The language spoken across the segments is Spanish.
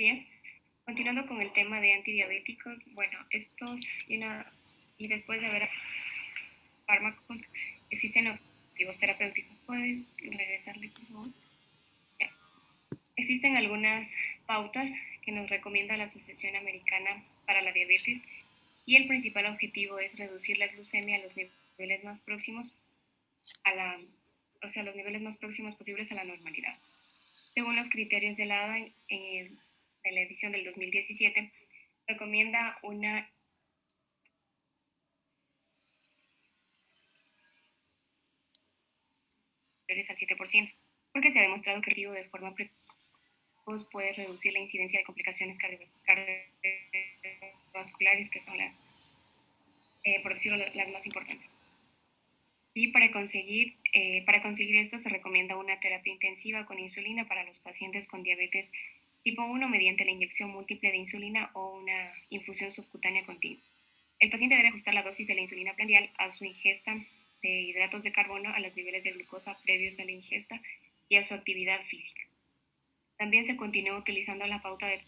días. Continuando con el tema de antidiabéticos, bueno, y después de haber fármacos, existen objetivos terapéuticos. ¿Puedes regresarle, por favor? Ya. Existen algunas pautas que nos recomienda la Asociación Americana para la Diabetes y el principal objetivo es reducir la glucemia a los niveles más próximos a la, o sea, los niveles más próximos posibles a la normalidad. Según los criterios de la ADA, de la edición del 2017, recomienda una al 7%, porque se ha demostrado que el río de forma precoz puede reducir la incidencia de complicaciones cardiovasculares, que son por decirlo, las más importantes. Y para conseguir esto se recomienda una terapia intensiva con insulina para los pacientes con diabetes tipo 1 mediante la inyección múltiple de insulina o una infusión subcutánea continua. El paciente debe ajustar la dosis de la insulina prandial a su ingesta de hidratos de carbono, a los niveles de glucosa previos a la ingesta y a su actividad física. También se continúa utilizando la pauta de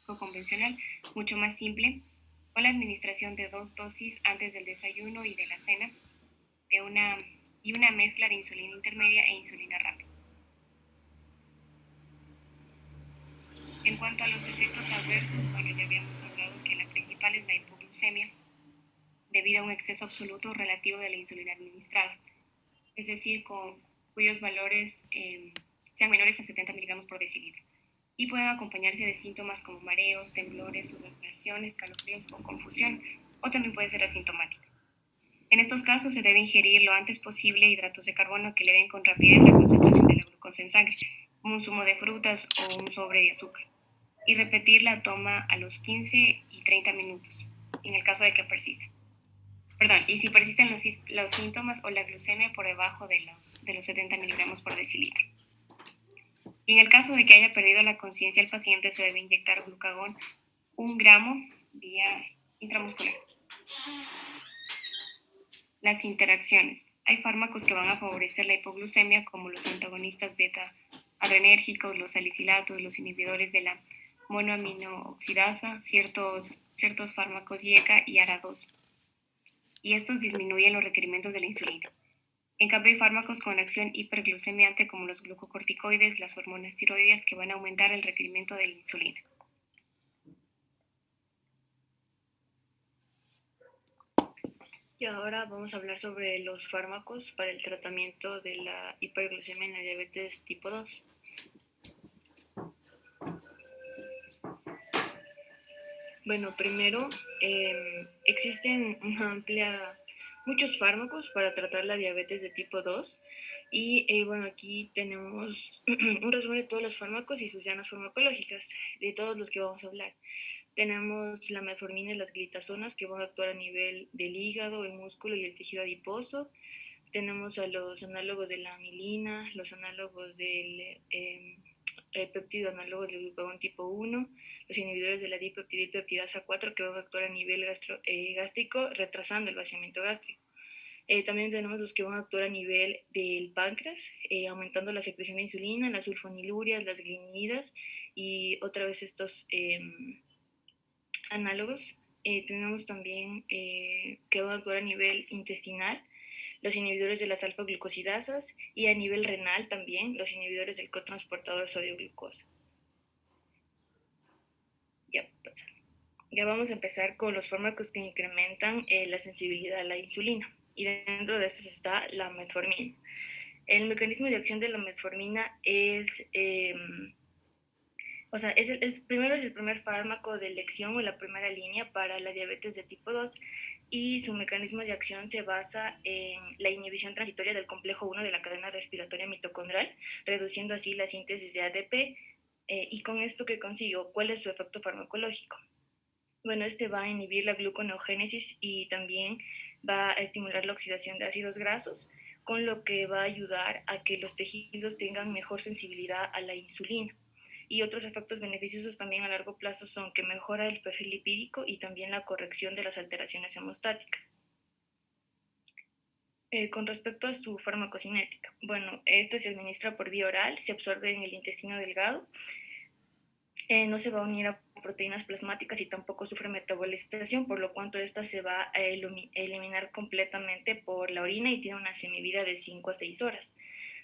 convencional, mucho más simple, con la administración de 2 dosis antes del desayuno y de la cena, y una mezcla de insulina intermedia e insulina rápida. En cuanto a los efectos adversos, bueno, ya habíamos hablado que la principal es la hipoglucemia, debido a un exceso absoluto relativo de la insulina administrada, es decir, cuyos valores sean menores a 70 miligramos por decilitro, y pueden acompañarse de síntomas como mareos, temblores, sudoración, escalofríos o confusión, o también puede ser asintomática. En estos casos se debe ingerir lo antes posible hidratos de carbono que eleven con rapidez la concentración de la glucosa en sangre, como un zumo de frutas o un sobre de azúcar, y repetir la toma a los 15 y 30 minutos, en el caso de que persista. Perdón, y si persisten los síntomas o la glucemia por debajo de los 70 miligramos por decilitro. Y en el caso de que haya perdido la conciencia, el paciente se debe inyectar glucagón 1 gramo vía intramuscular. Las interacciones. Hay fármacos que van a favorecer la hipoglucemia, como los antagonistas beta-adrenérgicos, los salicilatos, los inhibidores de la monoaminooxidasa, ciertos fármacos IECA y ARA2. Y estos disminuyen los requerimientos de la insulina. En cambio, hay fármacos con acción hiperglucemiante como los glucocorticoides, las hormonas tiroideas, que van a aumentar el requerimiento de la insulina. Y ahora vamos a hablar sobre los fármacos para el tratamiento de la hiperglucemia en la diabetes tipo 2. Bueno, primero, existen muchos fármacos para tratar la diabetes de tipo 2 y bueno, aquí tenemos un resumen de todos los fármacos y sus dianas farmacológicas, de todos los que vamos a hablar. Tenemos la metformina y las glitazonas que van a actuar a nivel del hígado, el músculo y el tejido adiposo. Tenemos a los análogos de la amilina, los análogos del péptido análogo del glucagón tipo 1, los inhibidores de la dipeptidasa 4 que van a actuar a nivel gástrico, retrasando el vaciamiento gástrico. También tenemos los que van a actuar a nivel del páncreas, aumentando la secreción de insulina, las sulfonilurias, las glinidas y otra vez estos análogos. Tenemos también que van a actuar a nivel intestinal, los inhibidores de las alfa-glucosidasas y a nivel renal también los inhibidores del cotransportador sodio-glucosa. Ya vamos a empezar con los fármacos que incrementan la sensibilidad a la insulina y dentro de estos está la metformina. El mecanismo de acción de la metformina es primero es el primer fármaco de elección o la primera línea para la diabetes de tipo 2 y su mecanismo de acción se basa en la inhibición transitoria del complejo 1 de la cadena respiratoria mitocondrial, reduciendo así la síntesis de ATP. ¿Y con esto qué consigo? ¿Cuál es su efecto farmacológico? Bueno, este va a inhibir la gluconeogénesis y también va a estimular la oxidación de ácidos grasos, con lo que va a ayudar a que los tejidos tengan mejor sensibilidad a la insulina. Y otros efectos beneficiosos también a largo plazo son que mejora el perfil lipídico y también la corrección de las alteraciones hemostáticas. Con respecto a su farmacocinética, bueno, esto se administra por vía oral, se absorbe en el intestino delgado no se va a unir a proteínas plasmáticas y tampoco sufre metabolización, por lo cuanto esta se va a eliminar completamente por la orina y tiene una semivida de 5 a 6 horas.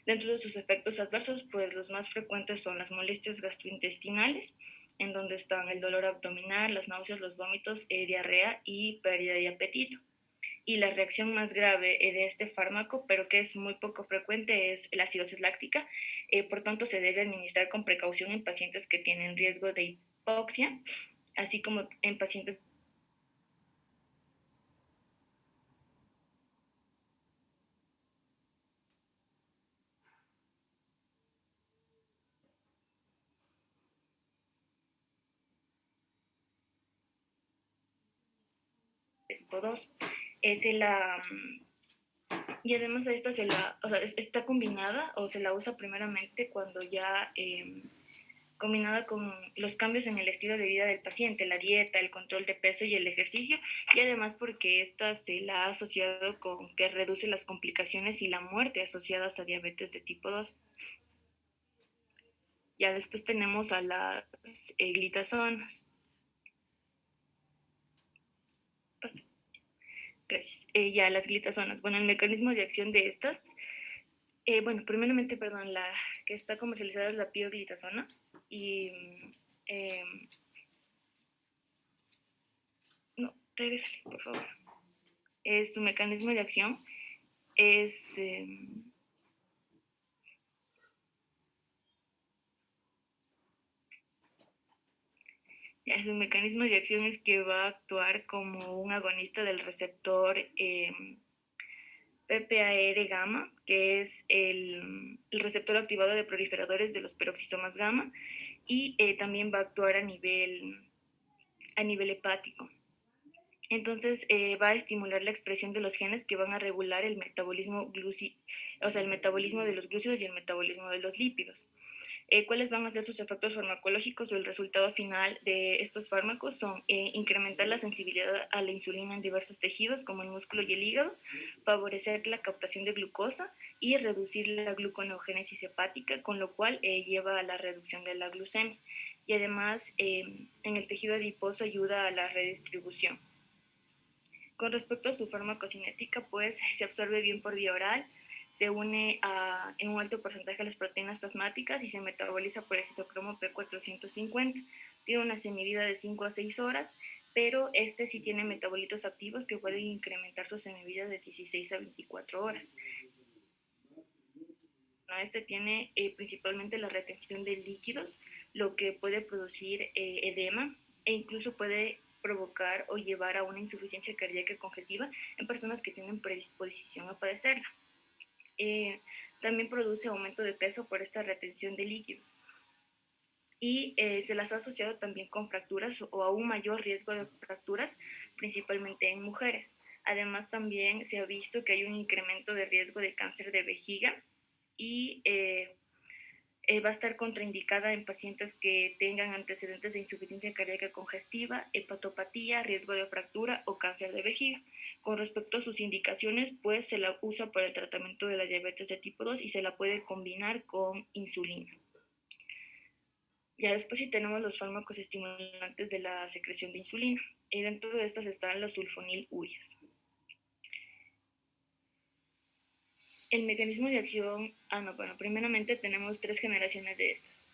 Dentro de sus efectos adversos, pues los más frecuentes son las molestias gastrointestinales, en donde están el dolor abdominal, las náuseas, los vómitos, diarrea y pérdida de apetito. Y la reacción más grave de este fármaco, pero que es muy poco frecuente, es la acidosis láctica. Por tanto, se debe administrar con precaución en pacientes que tienen riesgo de hipoxia, así como en pacientes de tipo 2. Se la, y además a esta o sea, está combinada o se la usa primeramente cuando ya combinada con los cambios en el estilo de vida del paciente, la dieta, el control de peso y el ejercicio, y además porque esta se la ha asociado con que reduce las complicaciones y la muerte asociadas a diabetes de tipo 2. Ya después tenemos a las glitazonas. Gracias. Ya las glitazonas. Bueno, el mecanismo de acción de estas, bueno, primeramente, perdón, la que está comercializada es la pioglitazona y eh, no, regrésale, por favor. Su mecanismo de acción es ya, su mecanismo de acción es que va a actuar como un agonista del receptor PPAR gamma, que es el receptor activado de proliferadores de los peroxisomas gamma, y también va a actuar a nivel hepático. Entonces va a estimular la expresión de los genes que van a regular el metabolismo o sea, el metabolismo de los glúcidos y el metabolismo de los lípidos. ¿Cuáles van a ser sus efectos farmacológicos o el resultado final de estos fármacos? Son incrementar la sensibilidad a la insulina en diversos tejidos como el músculo y el hígado, favorecer la captación de glucosa y reducir la gluconeogénesis hepática, con lo cual lleva a la reducción de la glucemia. Y además en el tejido adiposo ayuda a la redistribución. Con respecto a su farmacocinética, pues se absorbe bien por vía oral, se une en un alto porcentaje a las proteínas plasmáticas y se metaboliza por el citocromo P450. Tiene una semivida de 5 a 6 horas, pero este sí tiene metabolitos activos que pueden incrementar su semivida de 16 a 24 horas. Este tiene principalmente la retención de líquidos, lo que puede producir edema e incluso puede provocar o llevar a una insuficiencia cardíaca congestiva en personas que tienen predisposición a padecerla. También produce aumento de peso por esta retención de líquidos y se las ha asociado también con fracturas o a un mayor riesgo de fracturas, principalmente en mujeres. Además, también se ha visto que hay un incremento de riesgo de cáncer de vejiga y va a estar contraindicada en pacientes que tengan antecedentes de insuficiencia cardíaca congestiva, hepatopatía, riesgo de fractura o cáncer de vejiga. Con respecto a sus indicaciones, pues se la usa para el tratamiento de la diabetes de tipo 2 y se la puede combinar con insulina. Ya después sí tenemos los fármacos estimulantes de la secreción de insulina. Y dentro de estas están las sulfonilurias. El mecanismo de acción, no, bueno, primeramente tenemos 3 generaciones de estas.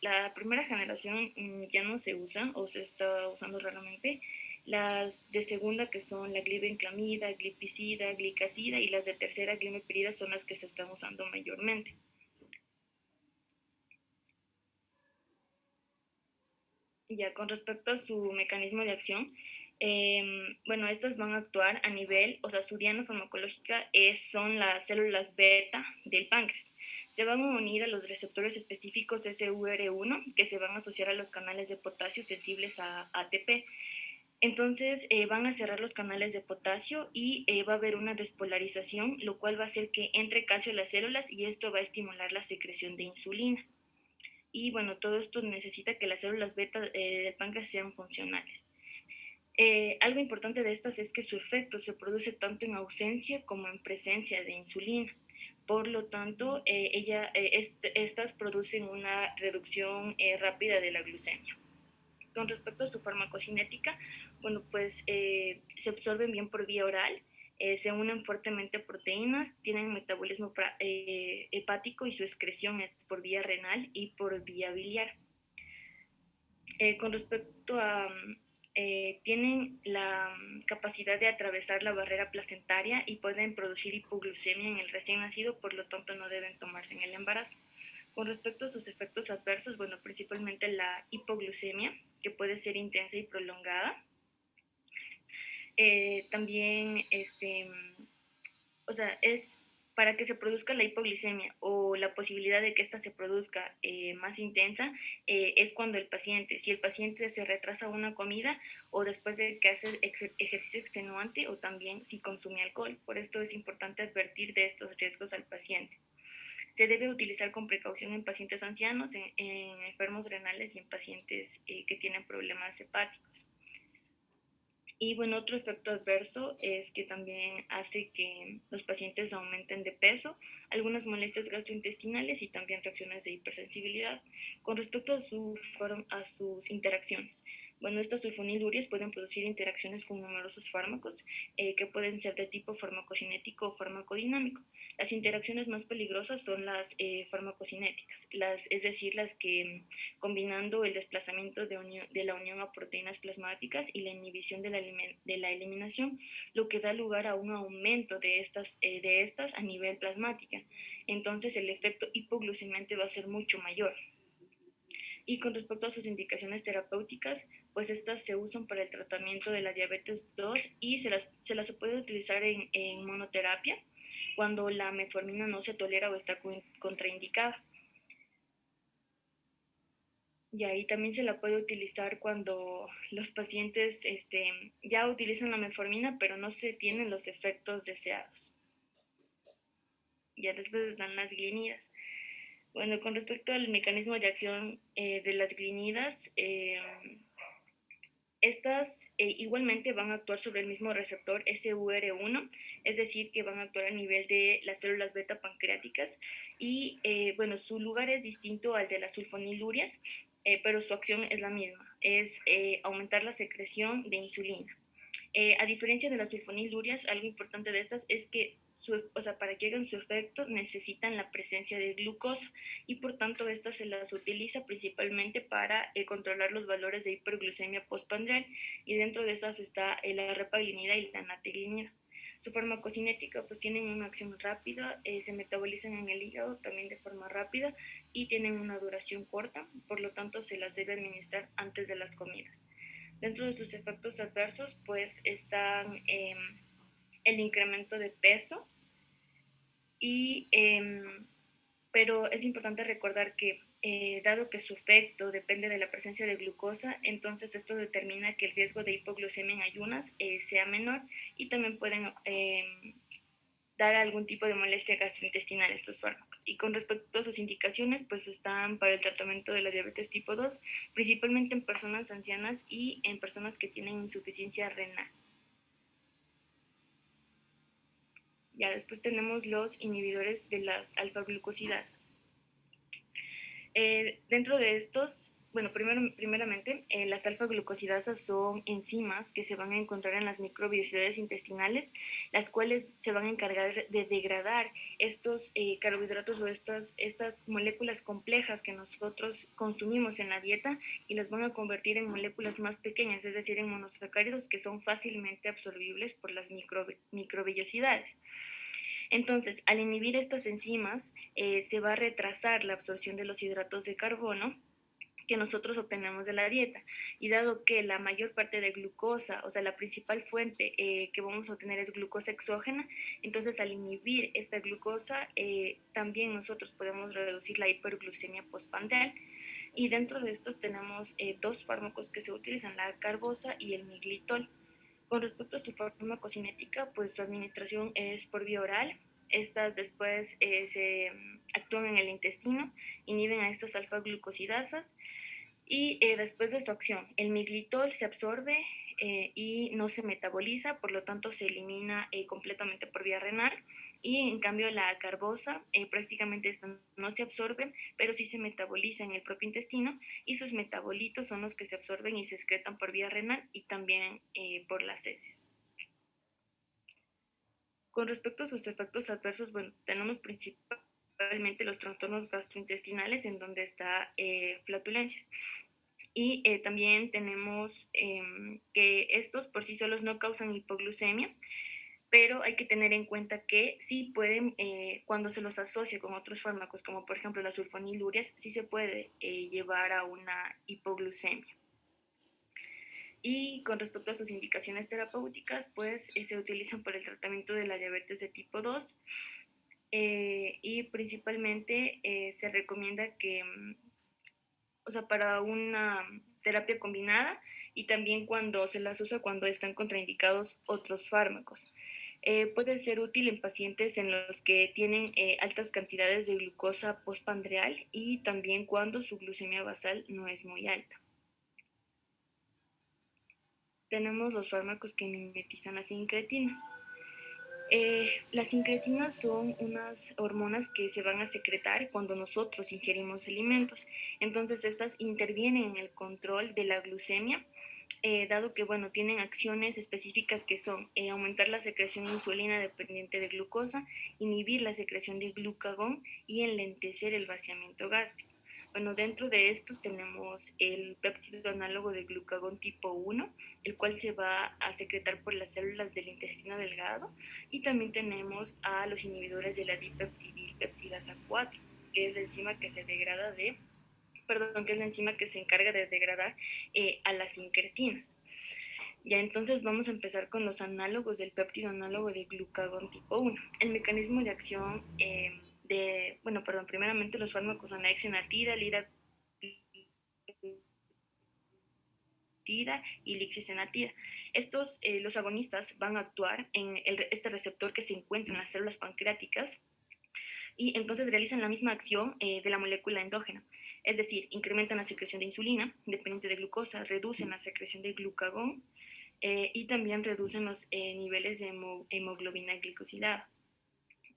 La primera generación ya no se usa o se está usando raramente. Las de segunda, que son la glibenclamida, glipizida, glicazida, y las de tercera, glimepirida, son las que se están usando mayormente. Ya con respecto a su mecanismo de acción, bueno, estas van a actuar a nivel, o sea, su diana farmacológica son las células beta del páncreas. Se van a unir a los receptores específicos SUR1 que se van a asociar a los canales de potasio sensibles a ATP. Entonces van a cerrar los canales de potasio y va a haber una despolarización, lo cual va a hacer que entre calcio a las células y esto va a estimular la secreción de insulina. Y bueno, todo esto necesita que las células beta del páncreas sean funcionales. Algo importante de estas es que su efecto se produce tanto en ausencia como en presencia de insulina. Por lo tanto, estas producen una reducción rápida de la glucemia. Con respecto a su farmacocinética, bueno, pues se absorben bien por vía oral, se unen fuertemente a proteínas, tienen metabolismo hepático y su excreción es por vía renal y por vía biliar. Con respecto a, tienen la capacidad de atravesar la barrera placentaria y pueden producir hipoglucemia en el recién nacido, por lo tanto no deben tomarse en el embarazo. Con respecto a sus efectos adversos, bueno, principalmente la hipoglucemia, que puede ser intensa y prolongada. También, o sea, es para que se produzca la hipoglicemia o la posibilidad de que ésta se produzca más intensa, es cuando si el paciente se retrasa una comida o después de que hace ejercicio extenuante o también si consume alcohol. Por esto es importante advertir de estos riesgos al paciente. Se debe utilizar con precaución en pacientes ancianos, en enfermos renales y en pacientes que tienen problemas hepáticos. Y bueno, otro efecto adverso es que también hace que los pacientes aumenten de peso, algunas molestias gastrointestinales y también reacciones de hipersensibilidad. Con respecto a sus interacciones, bueno, estas sulfonilurias pueden producir interacciones con numerosos fármacos que pueden ser de tipo farmacocinético o farmacodinámico. Las interacciones más peligrosas son las farmacocinéticas, es decir, las que combinando el desplazamiento de la unión a proteínas plasmáticas y la inhibición de la eliminación, lo que da lugar a un aumento de estas a nivel plasmática. Entonces el efecto hipoglucemiante va a ser mucho mayor. Y con respecto a sus indicaciones terapéuticas, pues estas se usan para el tratamiento de la diabetes 2 y se las puede utilizar en monoterapia cuando la metformina no se tolera o está contraindicada. Y ahí también se la puede utilizar cuando los pacientes ya utilizan la metformina, pero no se tienen los efectos deseados. Ya después están las glinidas. Bueno, con respecto al mecanismo de acción de las glinidas, estas igualmente van a actuar sobre el mismo receptor SUR1, es decir, que van a actuar a nivel de las células beta pancreáticas y bueno, su lugar es distinto al de las sulfonilurias, pero su acción es la misma, es aumentar la secreción de insulina. A diferencia de las sulfonilurias, algo importante de estas es que para que hagan su efecto necesitan la presencia de glucosa y por tanto estas se las utiliza principalmente para controlar los valores de hiperglucemia postprandial y dentro de esas está la repaglinida y la nateglinida. Su farmacocinética pues tienen una acción rápida, se metabolizan en el hígado también de forma rápida y tienen una duración corta, por lo tanto se las debe administrar antes de las comidas. Dentro de sus efectos adversos, pues están el incremento de peso, y, pero es importante recordar que dado que su efecto depende de la presencia de glucosa, entonces esto determina que el riesgo de hipoglucemia en ayunas sea menor y también pueden dar algún tipo de molestia gastrointestinal estos fármacos. Y con respecto a sus indicaciones, pues están para el tratamiento de la diabetes tipo 2, principalmente en personas ancianas y en personas que tienen insuficiencia renal. Ya después tenemos los inhibidores de las alfa-glucosidasas. Dentro de estos, bueno, primeramente, las alfa-glucosidasas son enzimas que se van a encontrar en las microvellosidades intestinales, las cuales se van a encargar de degradar estos carbohidratos o estas moléculas complejas que nosotros consumimos en la dieta y las van a convertir en moléculas más pequeñas, es decir, en monosacáridos que son fácilmente absorbibles por las microvellosidades. Entonces, al inhibir estas enzimas, se va a retrasar la absorción de los hidratos de carbono que nosotros obtenemos de la dieta. Y dado que la mayor parte de glucosa, o sea, la principal fuente que vamos a obtener es glucosa exógena, entonces al inhibir esta glucosa, también nosotros podemos reducir la hiperglucemia postprandial. Y dentro de estos tenemos dos fármacos que se utilizan, la carbosa y el miglitol. Con respecto a su farmacocinética, pues su administración es por vía oral. Estas después se actúan en el intestino, inhiben a estas alfa-glucosidasas y después de su acción, el miglitol se absorbe y no se metaboliza, por lo tanto se elimina completamente por vía renal Y en cambio la carbosa prácticamente esta no se absorbe, pero sí se metaboliza en el propio intestino y sus metabolitos son los que se absorben y se excretan por vía renal y también por las heces. Con respecto a sus efectos adversos, bueno, tenemos principalmente los trastornos gastrointestinales en donde está flatulencias. Y también tenemos que estos por sí solos no causan hipoglucemia, pero hay que tener en cuenta que sí pueden, cuando se los asocia con otros fármacos, como por ejemplo las sulfonilurias, sí se puede llevar a una hipoglucemia. Y con respecto a sus indicaciones terapéuticas, pues se utilizan para el tratamiento de la diabetes de tipo 2 y principalmente se recomienda que, o sea, para una terapia combinada y también cuando se las usa cuando están contraindicados otros fármacos. Puede ser útil en pacientes en los que tienen altas cantidades de glucosa postprandial y también cuando su glucemia basal no es muy alta. Tenemos los fármacos que mimetizan las incretinas. Las incretinas son unas hormonas que se van a secretar cuando nosotros ingerimos alimentos. Entonces, estas intervienen en el control de la glucemia, dado que, bueno, tienen acciones específicas que son aumentar la secreción de insulina dependiente de glucosa, inhibir la secreción de glucagón y enlentecer el vaciamiento gástrico. Bueno, dentro de estos tenemos el péptido análogo de glucagón tipo 1, el cual se va a secretar por las células del intestino delgado, y también tenemos a los inhibidores de la dipeptidilpeptidasa 4, que es la enzima que se degrada de, perdón, que es la enzima que se encarga de degradar a las incretinas. Ya entonces vamos a empezar con los análogos del péptido análogo de glucagón tipo 1. El mecanismo de acción primeramente los fármacos son la exenatida, liraglutida y lixisenatida. Estos, los agonistas, van a actuar en este receptor que se encuentra en las células pancreáticas y entonces realizan la misma acción de la molécula endógena, es decir, incrementan la secreción de insulina dependiente de glucosa, reducen la secreción de glucagón y también reducen los niveles de hemoglobina glicosilada,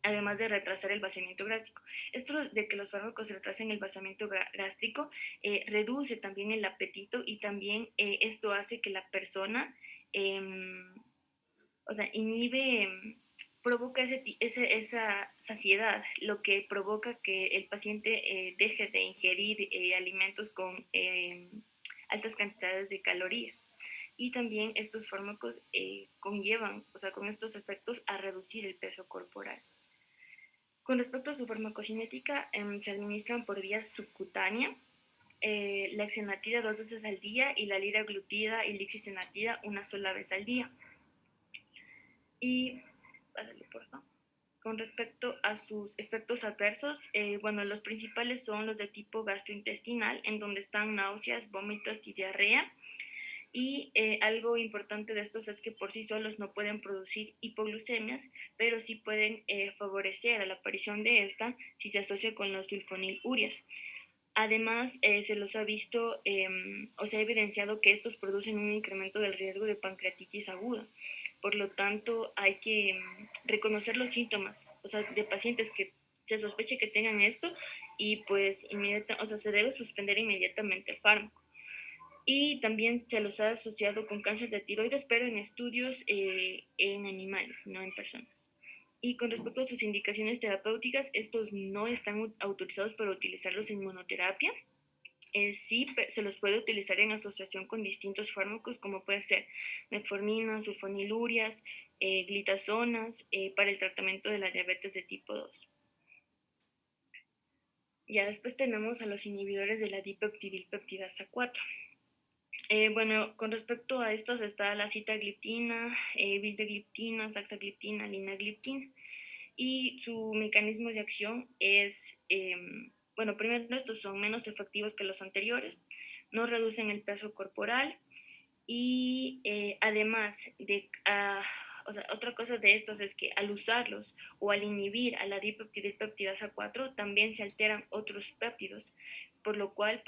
además de retrasar el vaciamiento gástrico. Esto de que los fármacos retrasen el vaciamiento gástrico reduce también el apetito y también esto hace que la persona, eh, inhibe, provoca esa saciedad, lo que provoca que el paciente deje de ingerir alimentos con altas cantidades de calorías. Y también estos fármacos conllevan, o sea, con estos efectos, a reducir el peso corporal. Con respecto a su farmacocinética, se administran por vía subcutánea, la exenatida 2 veces al día y la liraglutida y lixisenatida una sola vez al día. Y, pásale, por favor. Con respecto a sus efectos adversos, los principales son los de tipo gastrointestinal, en donde están náuseas, vómitos y diarrea. Y algo importante de estos es que por sí solos no pueden producir hipoglucemias, pero sí pueden favorecer a la aparición de esta si se asocia con los sulfonilurias. Además, se los ha visto o se ha evidenciado que estos producen un incremento del riesgo de pancreatitis aguda. Por lo tanto, hay que reconocer los síntomas, o sea, de pacientes que se sospeche que tengan esto y pues se debe suspender inmediatamente el fármaco. Y también se los ha asociado con cáncer de tiroides, pero en estudios en animales, no en personas. Y con respecto a sus indicaciones terapéuticas, estos no están autorizados para utilizarlos en monoterapia. Sí, se los puede utilizar en asociación con distintos fármacos, como puede ser metformina, sulfonilurias, glitazonas, para el tratamiento de la diabetes de tipo 2. Ya después tenemos a los inhibidores de la dipeptidilpeptidasa 4. Con respecto a estos está la sitagliptina, vildagliptina, saxagliptina, linagliptina. Y su mecanismo de acción es, primero estos son menos efectivos que los anteriores, no reducen el peso corporal y además de, otra cosa de estos es que al usarlos o al inhibir a la dipeptidilpeptidasa 4 también se alteran otros péptidos, por lo cual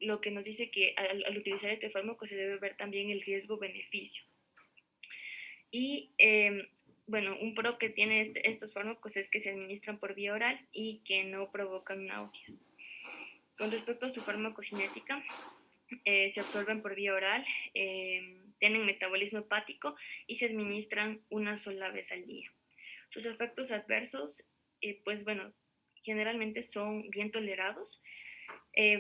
lo que nos dice que al utilizar este fármaco se debe ver también el riesgo-beneficio. Y bueno, un pro que tiene estos fármacos es que se administran por vía oral y que no provocan náuseas. Con respecto a su farmacocinética, se absorben por vía oral, tienen metabolismo hepático y se administran una sola vez al día. Sus efectos adversos, pues bueno, generalmente son bien tolerados,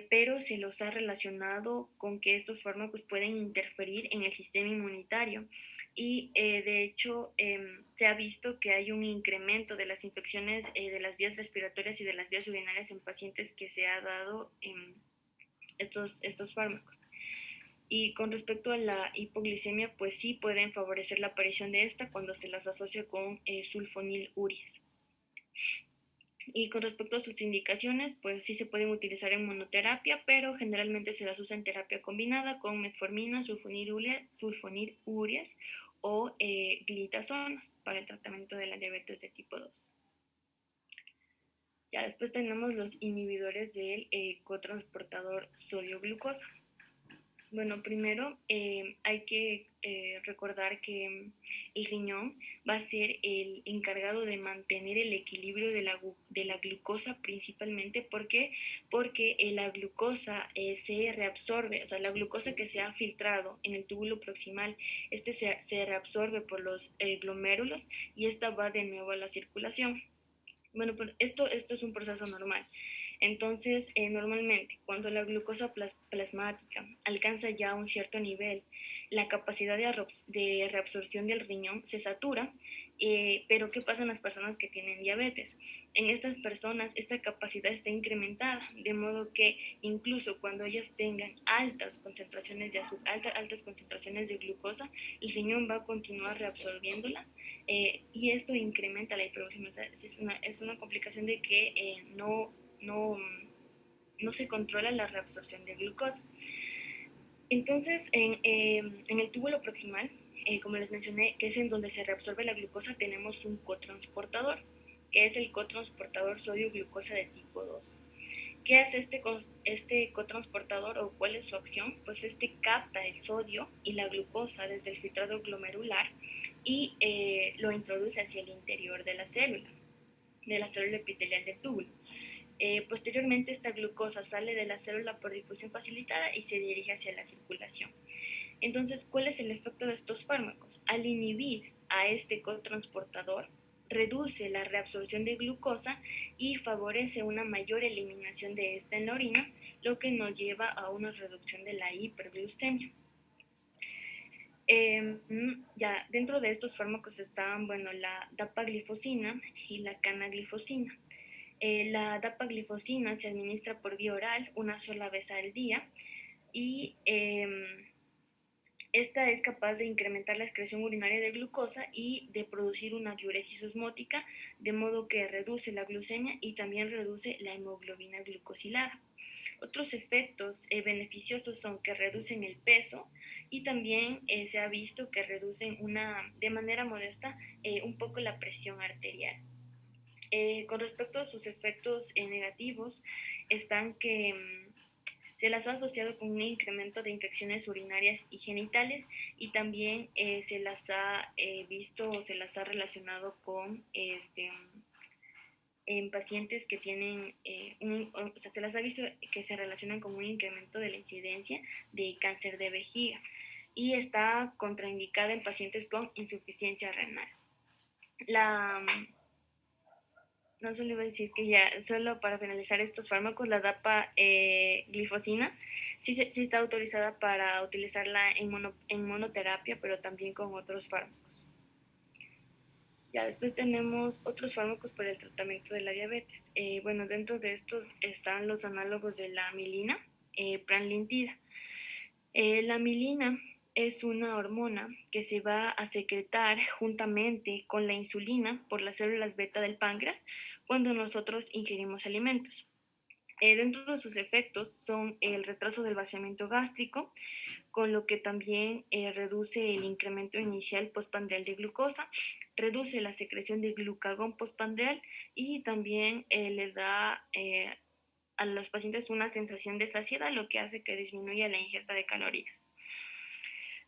pero se los ha relacionado con que estos fármacos pueden interferir en el sistema inmunitario y de hecho se ha visto que hay un incremento de las infecciones de las vías respiratorias y de las vías urinarias en pacientes que se ha dado estos fármacos. Y con respecto a la hipoglicemia, pues sí pueden favorecer la aparición de esta cuando se las asocia con sulfonilurias. Y con respecto a sus indicaciones, pues sí se pueden utilizar en monoterapia, pero generalmente se las usa en terapia combinada con metformina, sulfonilurias o glitazonas para el tratamiento de la diabetes de tipo 2. Ya después tenemos los inhibidores del cotransportador sodio-glucosa. Bueno, primero hay que recordar que el riñón va a ser el encargado de mantener el equilibrio de la glucosa principalmente. ¿Por qué? Porque la glucosa se reabsorbe, o sea, la glucosa que se ha filtrado en el túbulo proximal, se reabsorbe por los glomérulos y esta va de nuevo a la circulación. Bueno, pues esto es un proceso normal. Entonces, normalmente, cuando la glucosa plasmática alcanza ya un cierto nivel, la capacidad de reabsorción del riñón se satura, pero ¿qué pasa en las personas que tienen diabetes? En estas personas, esta capacidad está incrementada, de modo que incluso cuando ellas tengan altas concentraciones de azúcar, altas concentraciones de glucosa, el riñón va a continuar reabsorbiéndola y esto incrementa la hiperglucemia. O sea, es una complicación de que no, no se controla la reabsorción de glucosa. Entonces, en el túbulo proximal, como les mencioné, que es en donde se reabsorbe la glucosa, tenemos un cotransportador, que es el cotransportador sodio-glucosa de tipo 2. ¿Qué hace este cotransportador o cuál es su acción? Pues este capta el sodio y la glucosa desde el filtrado glomerular y lo introduce hacia el interior de la célula epitelial del túbulo. Posteriormente, esta glucosa sale de la célula por difusión facilitada y se dirige hacia la circulación. Entonces, ¿cuál es el efecto de estos fármacos? Al inhibir a este cotransportador, reduce la reabsorción de glucosa y favorece una mayor eliminación de esta en la orina, lo que nos lleva a una reducción de la hiperglucemia. Ya dentro de estos fármacos están, bueno, la dapaglifosina y la canaglifosina. La dapaglifosina se administra por vía oral una sola vez al día y esta es capaz de incrementar la excreción urinaria de glucosa y de producir una diuresis osmótica, de modo que reduce la glucemia y también reduce la hemoglobina glucosilada. Otros efectos beneficiosos son que reducen el peso y también se ha visto que reducen de manera modesta un poco la presión arterial. Con respecto a sus efectos negativos, están que se las ha asociado con un incremento de infecciones urinarias y genitales y también se las ha visto o se las ha relacionado con en pacientes que tienen, o sea, se las ha visto que se relacionan con un incremento de la incidencia de cáncer de vejiga y está contraindicada en pacientes con insuficiencia renal. La, no solo iba a decir que ya, solo para finalizar estos fármacos, la dapaglifosina sí está autorizada para utilizarla en monoterapia, pero también con otros fármacos. Ya después tenemos otros fármacos para el tratamiento de la diabetes. Bueno, dentro de estos están los análogos de la amilina, pranlintida. La amilina es una hormona que se va a secretar juntamente con la insulina por las células beta del páncreas cuando nosotros ingerimos alimentos. Dentro de sus efectos son el retraso del vaciamiento gástrico, con lo que también reduce el incremento inicial postprandial de glucosa, reduce la secreción de glucagón postprandial y también le da a los pacientes una sensación de saciedad, lo que hace que disminuya la ingesta de calorías.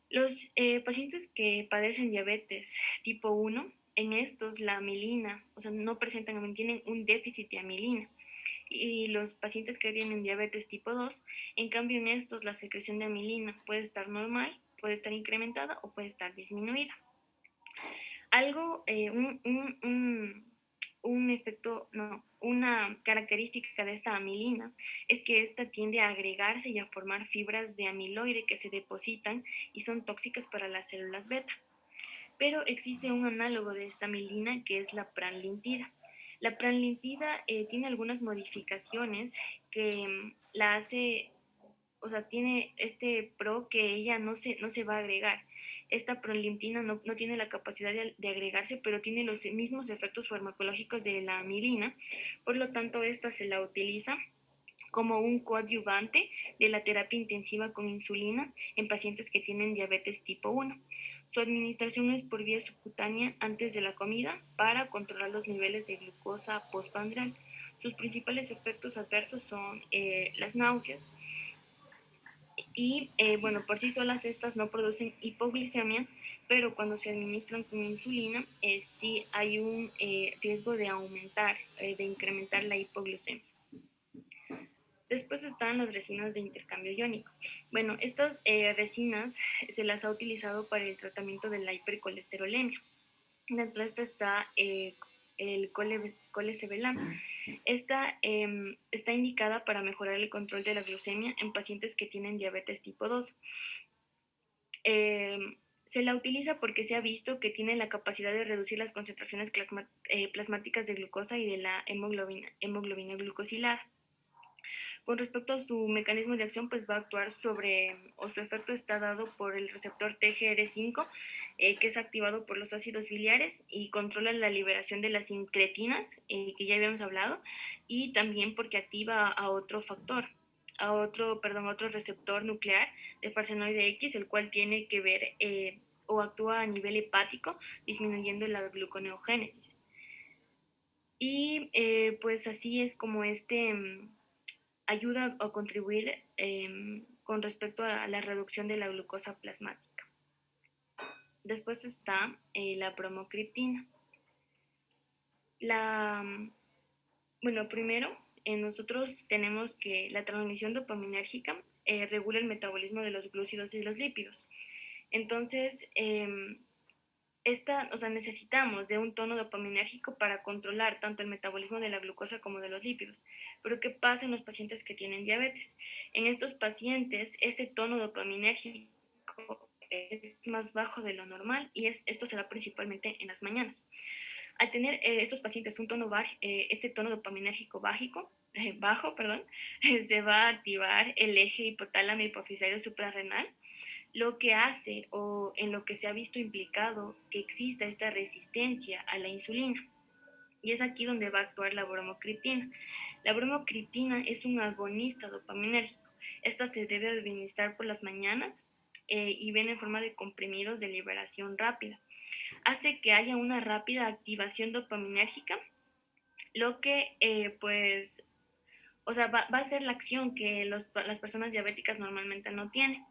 Los pacientes que padecen diabetes tipo 1 en estos la amilina, o sea, no presentan amilina, tienen un déficit de amilina. Y los pacientes que tienen diabetes tipo 2, en cambio en estos la secreción de amilina puede estar normal, puede estar incrementada o puede estar disminuida. Algo, un efecto, no, una característica de esta amilina es que esta tiende a agregarse y a formar fibras de amiloide que se depositan y son tóxicas para las células beta. Pero existe un análogo de esta amilina que es la pranlintida. La pranlintida tiene algunas modificaciones que la hace, o sea, tiene este pro que ella no se va a agregar. Esta prolimtina no tiene la capacidad de agregarse, pero tiene los mismos efectos farmacológicos de la amilina, por lo tanto, esta se la utiliza como un coadyuvante de la terapia intensiva con insulina en pacientes que tienen diabetes tipo 1. Su administración es por vía subcutánea antes de la comida para controlar los niveles de glucosa postprandial. Sus principales efectos adversos son las náuseas, y bueno, por sí solas estas no producen hipoglucemia, pero cuando se administran con insulina sí hay un riesgo de aumentar, de incrementar la hipoglucemia. Después están las resinas de intercambio iónico. Bueno, estas resinas se las ha utilizado para el tratamiento de la hipercolesterolemia. Dentro de esta está el colesevelam. Esta está indicada para mejorar el control de la glucemia en pacientes que tienen diabetes tipo 2. Eh, Se la utiliza porque se ha visto que tiene la capacidad de reducir las concentraciones plasmáticas de glucosa y de la hemoglobina glucosilada. Con respecto a su mecanismo de acción, pues va a actuar sobre, o su efecto está dado por el receptor TGR5, que es activado por los ácidos biliares y controla la liberación de las incretinas, que ya habíamos hablado, y también porque activa a otro factor, a otro receptor nuclear de farsenoide X, el cual tiene que ver o actúa a nivel hepático, disminuyendo la gluconeogénesis. Y pues así es como ayuda a contribuir con respecto a la reducción de la glucosa plasmática. Después está la bromocriptina. La, bueno, primero, nosotros tenemos que la transmisión dopaminérgica regula el metabolismo de los glúcidos y los lípidos. Entonces, o sea, necesitamos de un tono dopaminérgico para controlar tanto el metabolismo de la glucosa como de los lípidos. Pero ¿qué pasa en los pacientes que tienen diabetes? En estos pacientes, este tono dopaminérgico es más bajo de lo normal y esto se da principalmente en las mañanas. Al tener estos pacientes este tono dopaminérgico bajo, perdón, se va a activar el eje hipotálamo hipofisario suprarrenal, lo que hace o en lo que se ha visto implicado que exista esta resistencia a la insulina. Y es aquí donde va a actuar la bromocriptina. La bromocriptina es un agonista dopaminérgico. Esta se debe administrar por las mañanas y viene en forma de comprimidos de liberación rápida. Hace que haya una rápida activación dopaminérgica, lo que pues, o sea, va a ser la acción que las personas diabéticas normalmente no tienen.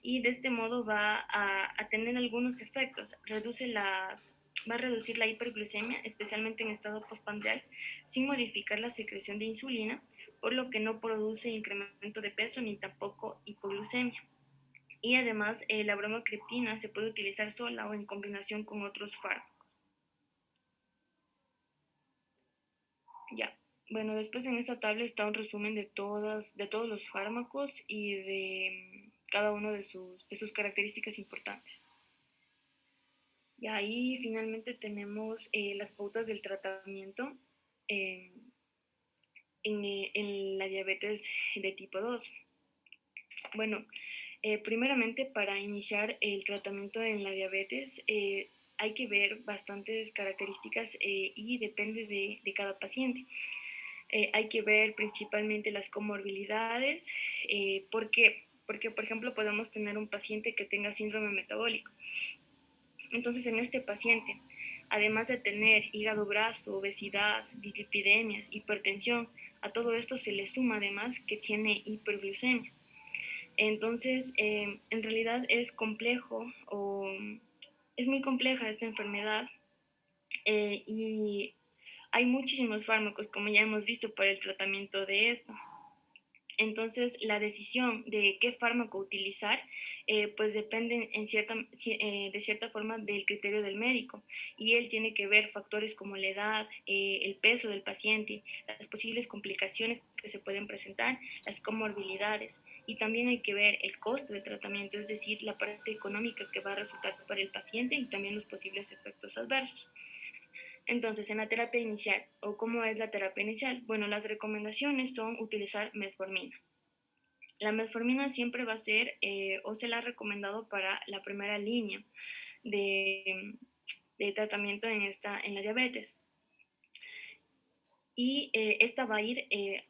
Y de este modo va a tener algunos efectos. Va a reducir la hiperglucemia, especialmente en estado postprandial, sin modificar la secreción de insulina, por lo que no produce incremento de peso ni tampoco hipoglucemia. Y además, la bromocriptina se puede utilizar sola o en combinación con otros fármacos. Ya. Bueno, después en esta tabla está un resumen de todos los fármacos y de cada uno de sus características importantes. Y ahí finalmente tenemos las pautas del tratamiento eh, en la diabetes de tipo 2. Bueno, primeramente para iniciar el tratamiento en la diabetes hay que ver bastantes características y depende de cada paciente. Hay que ver principalmente las comorbilidades. ¿Por qué? Porque, por ejemplo, podemos tener un paciente que tenga síndrome metabólico. Entonces, en este paciente, además de tener hígado graso, obesidad, dislipidemias, hipertensión, a todo esto se le suma además que tiene hiperglucemia. Entonces, en realidad es complejo o es muy compleja esta enfermedad Y hay muchísimos fármacos, como ya hemos visto, para el tratamiento de esto. Entonces, la decisión de qué fármaco utilizar, pues depende de cierta forma del criterio del médico. Y él tiene que ver factores como la edad, el peso del paciente, las posibles complicaciones que se pueden presentar, las comorbilidades. Y también hay que ver el costo del tratamiento, es decir, la parte económica que va a resultar para el paciente y también los posibles efectos adversos. Entonces, en la terapia inicial, o cómo es la terapia inicial, bueno, las recomendaciones son utilizar metformina. La metformina siempre va a ser o se la ha recomendado para la primera línea de, de tratamiento en la diabetes. Y esta va a ir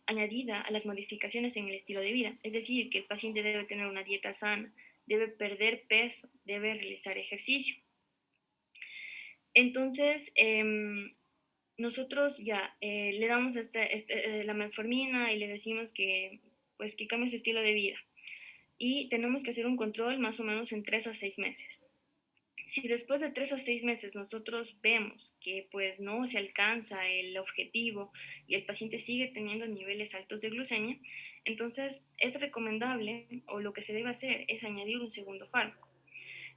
añadida a las modificaciones en el estilo de vida, es decir, que el paciente debe tener una dieta sana, debe perder peso, debe realizar ejercicio. Entonces, nosotros ya le damos la metformina y le decimos que, pues, que cambie su estilo de vida. Y tenemos que hacer un control más o menos en 3 a 6 meses. Si después de 3 a 6 meses nosotros vemos que pues no se alcanza el objetivo y el paciente sigue teniendo niveles altos de glucemia, entonces es recomendable o lo que se debe hacer es añadir un segundo fármaco.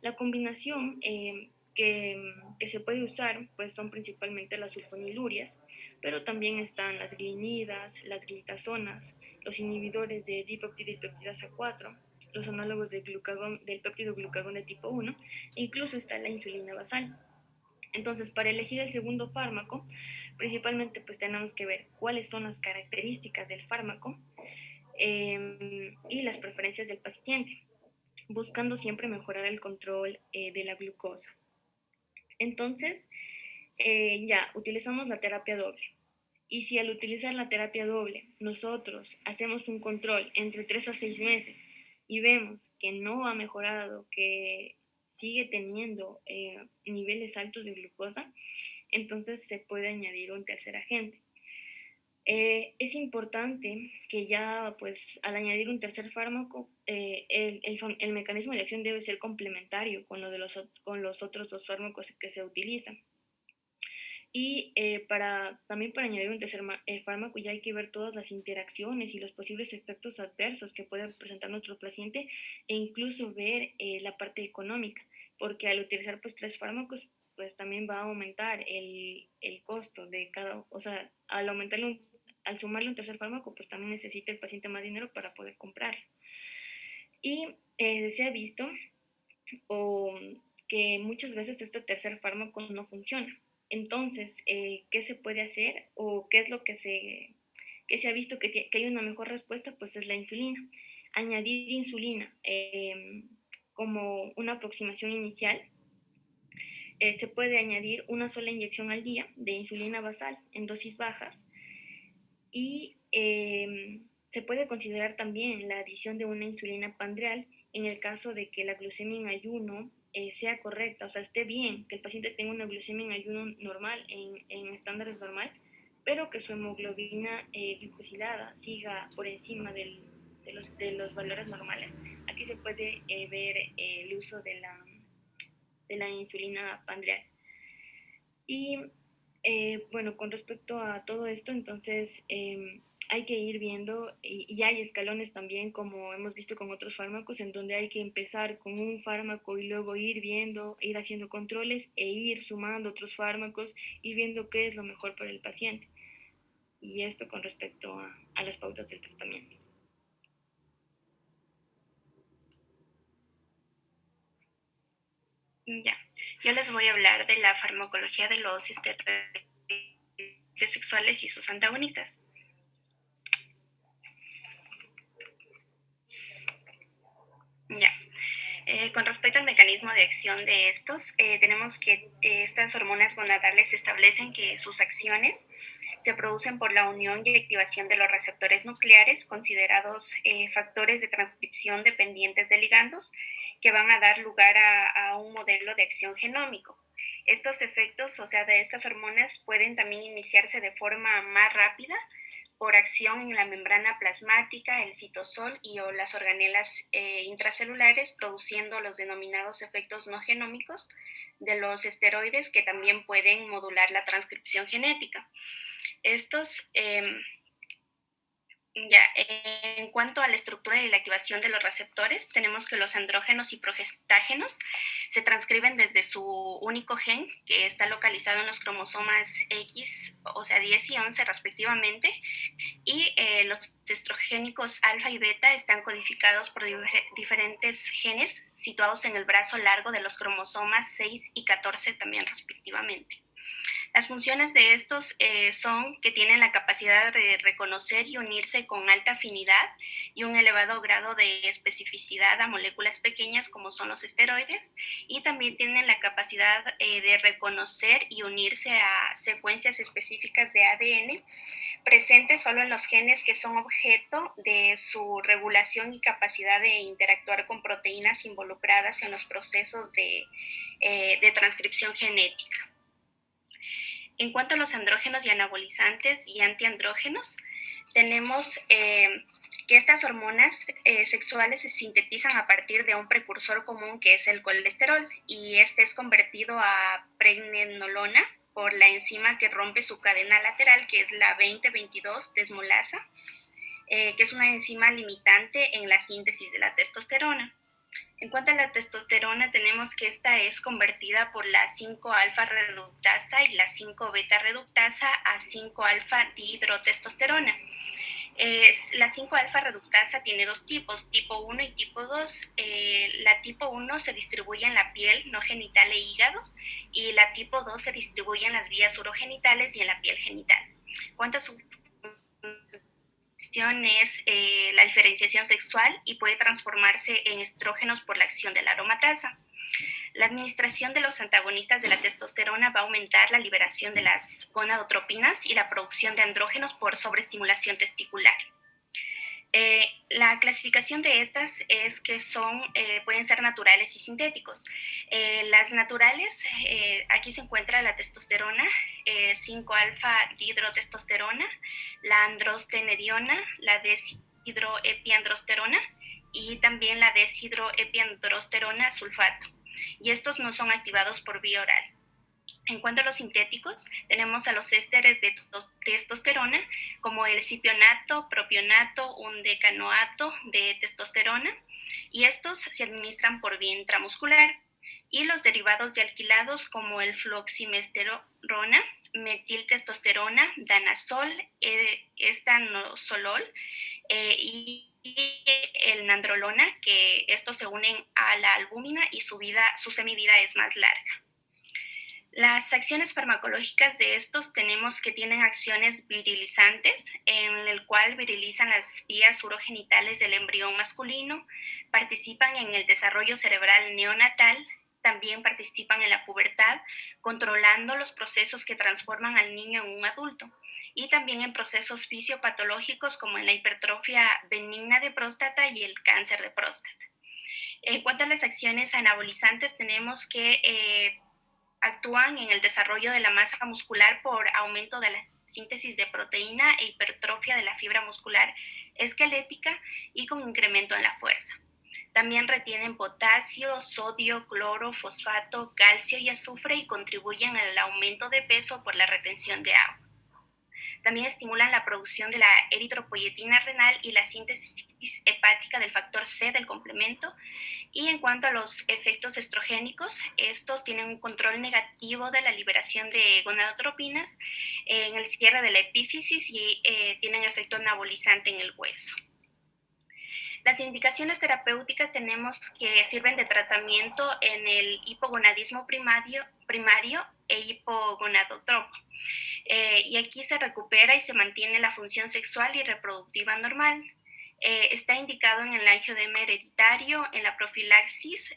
La combinación que se puede usar pues son principalmente las sulfonilurias, pero también están las glinidas, las glitazonas, los inhibidores de dipeptidasa 4, los análogos del péptido glucagón de tipo 1 e incluso está la insulina basal. Entonces, para elegir el segundo fármaco, principalmente pues tenemos que ver cuáles son las características del fármaco y las preferencias del paciente, buscando siempre mejorar el control de la glucosa. Entonces, ya utilizamos la terapia doble. Y si al utilizar la terapia doble nosotros hacemos un control entre 3 a 6 meses y vemos que no ha mejorado, que sigue teniendo niveles altos de glucosa, entonces se puede añadir un tercer agente. Es importante que ya, pues, al añadir un tercer fármaco, el mecanismo de acción debe ser complementario con los otros dos fármacos que se utilizan. Y también para añadir un tercer fármaco ya hay que ver todas las interacciones y los posibles efectos adversos que puede presentar nuestro paciente e incluso ver la parte económica, porque al utilizar pues 3 fármacos pues también va a aumentar el costo de cada, o sea, al sumarle un tercer fármaco pues también necesita el paciente más dinero para poder comprarlo. Y se ha visto o que muchas veces este tercer fármaco no funciona. Entonces, ¿qué se puede hacer o qué es lo que se ha visto que hay una mejor respuesta? Pues es la insulina. Añadir insulina como una aproximación inicial. Se puede añadir una sola inyección al día de insulina basal en dosis bajas y se puede considerar también la adición de una insulina pandreal en el caso de que la glucemia en ayuno sea correcta, o sea, esté bien, que el paciente tenga una glucemia en ayuno normal, en estándares normal, pero que su hemoglobina glucosilada siga por encima de los valores normales. Aquí se puede ver el uso de la insulina pandreal. Y bueno, con respecto a todo esto, entonces hay que ir viendo y hay escalones también, como hemos visto con otros fármacos, en donde hay que empezar con un fármaco y luego ir viendo, ir haciendo controles e ir sumando otros fármacos y viendo qué es lo mejor para el paciente. Y esto con respecto a las pautas del tratamiento. Ya, yo les voy a hablar de la farmacología de los esteroides sexuales y sus antagonistas. Ya. Con respecto al mecanismo de acción de estos, tenemos que estas hormonas gonadales establecen que sus acciones se producen por la unión y activación de los receptores nucleares, considerados factores de transcripción dependientes de ligandos, que van a dar lugar a un modelo de acción genómico. Estos efectos, o sea, de estas hormonas, pueden también iniciarse de forma más rápida por acción en la membrana plasmática, el citosol y o las organelas intracelulares, produciendo los denominados efectos no genómicos de los esteroides que también pueden modular la transcripción genética. Estos en cuanto a la estructura y la activación de los receptores, tenemos que los andrógenos y progestágenos se transcriben desde su único gen, que está localizado en los cromosomas X, o sea, 10 y 11 respectivamente, y los estrogénicos alfa y beta están codificados por diferentes genes situados en el brazo largo de los cromosomas 6 y 14 también respectivamente. Las funciones de estos son que tienen la capacidad de reconocer y unirse con alta afinidad y un elevado grado de especificidad a moléculas pequeñas como son los esteroides, y también tienen la capacidad de reconocer y unirse a secuencias específicas de ADN presentes solo en los genes que son objeto de su regulación y capacidad de interactuar con proteínas involucradas en los procesos de transcripción genética. En cuanto a los andrógenos y anabolizantes y antiandrógenos, tenemos que estas hormonas sexuales se sintetizan a partir de un precursor común que es el colesterol, y este es convertido a pregnenolona por la enzima que rompe su cadena lateral, que es la 20-22 desmolasa, que es una enzima limitante en la síntesis de la testosterona. En cuanto a la testosterona, tenemos que esta es convertida por la 5-alfa reductasa y la 5-beta reductasa a 5-alfa dihidrotestosterona. La 5-alfa reductasa tiene dos tipos, tipo 1 y tipo 2. La tipo 1 se distribuye en la piel no genital e hígado, y la tipo 2 se distribuye en las vías urogenitales y en la piel genital. Cuanto a su es la diferenciación sexual y puede transformarse en estrógenos por la acción de la aromatasa. La administración de los antagonistas de la testosterona va a aumentar la liberación de las gonadotropinas y la producción de andrógenos por sobreestimulación testicular. La clasificación de estas es que pueden ser naturales y sintéticos. Las naturales, aquí se encuentra la testosterona, 5-alfa dihidrotestosterona, la androstenediona, la deshidroepiandrosterona y también la deshidroepiandrosterona sulfato. Y estos no son activados por vía oral. En cuanto a los sintéticos, tenemos a los ésteres de testosterona, como el cipionato, propionato, un decanoato de testosterona, y estos se administran por vía intramuscular. Y los derivados de alquilados, como el fluoximesterona, metiltestosterona, danazol, estanolol y el nandrolona, que estos se unen a la albúmina y su semivida es más larga. Las acciones farmacológicas de estos tenemos que tienen acciones virilizantes, en el cual virilizan las vías urogenitales del embrión masculino, participan en el desarrollo cerebral neonatal, también participan en la pubertad, controlando los procesos que transforman al niño en un adulto, y también en procesos fisiopatológicos como en la hipertrofia benigna de próstata y el cáncer de próstata. En cuanto a las acciones anabolizantes, tenemos que actúan en el desarrollo de la masa muscular por aumento de la síntesis de proteína e hipertrofia de la fibra muscular esquelética y con incremento en la fuerza. También retienen potasio, sodio, cloro, fosfato, calcio y azufre y contribuyen al aumento de peso por la retención de agua. También estimulan la producción de la eritropoyetina renal y la síntesis hepática del factor C del complemento. Y en cuanto a los efectos estrogénicos, estos tienen un control negativo de la liberación de gonadotropinas en el cierre de la epífisis y tienen efecto anabolizante en el hueso. Las indicaciones terapéuticas tenemos que sirven de tratamiento en el hipogonadismo primario e hipogonadotropo. Y aquí se recupera y se mantiene la función sexual y reproductiva normal. Está indicado en el angioedema hereditario, en la profilaxis,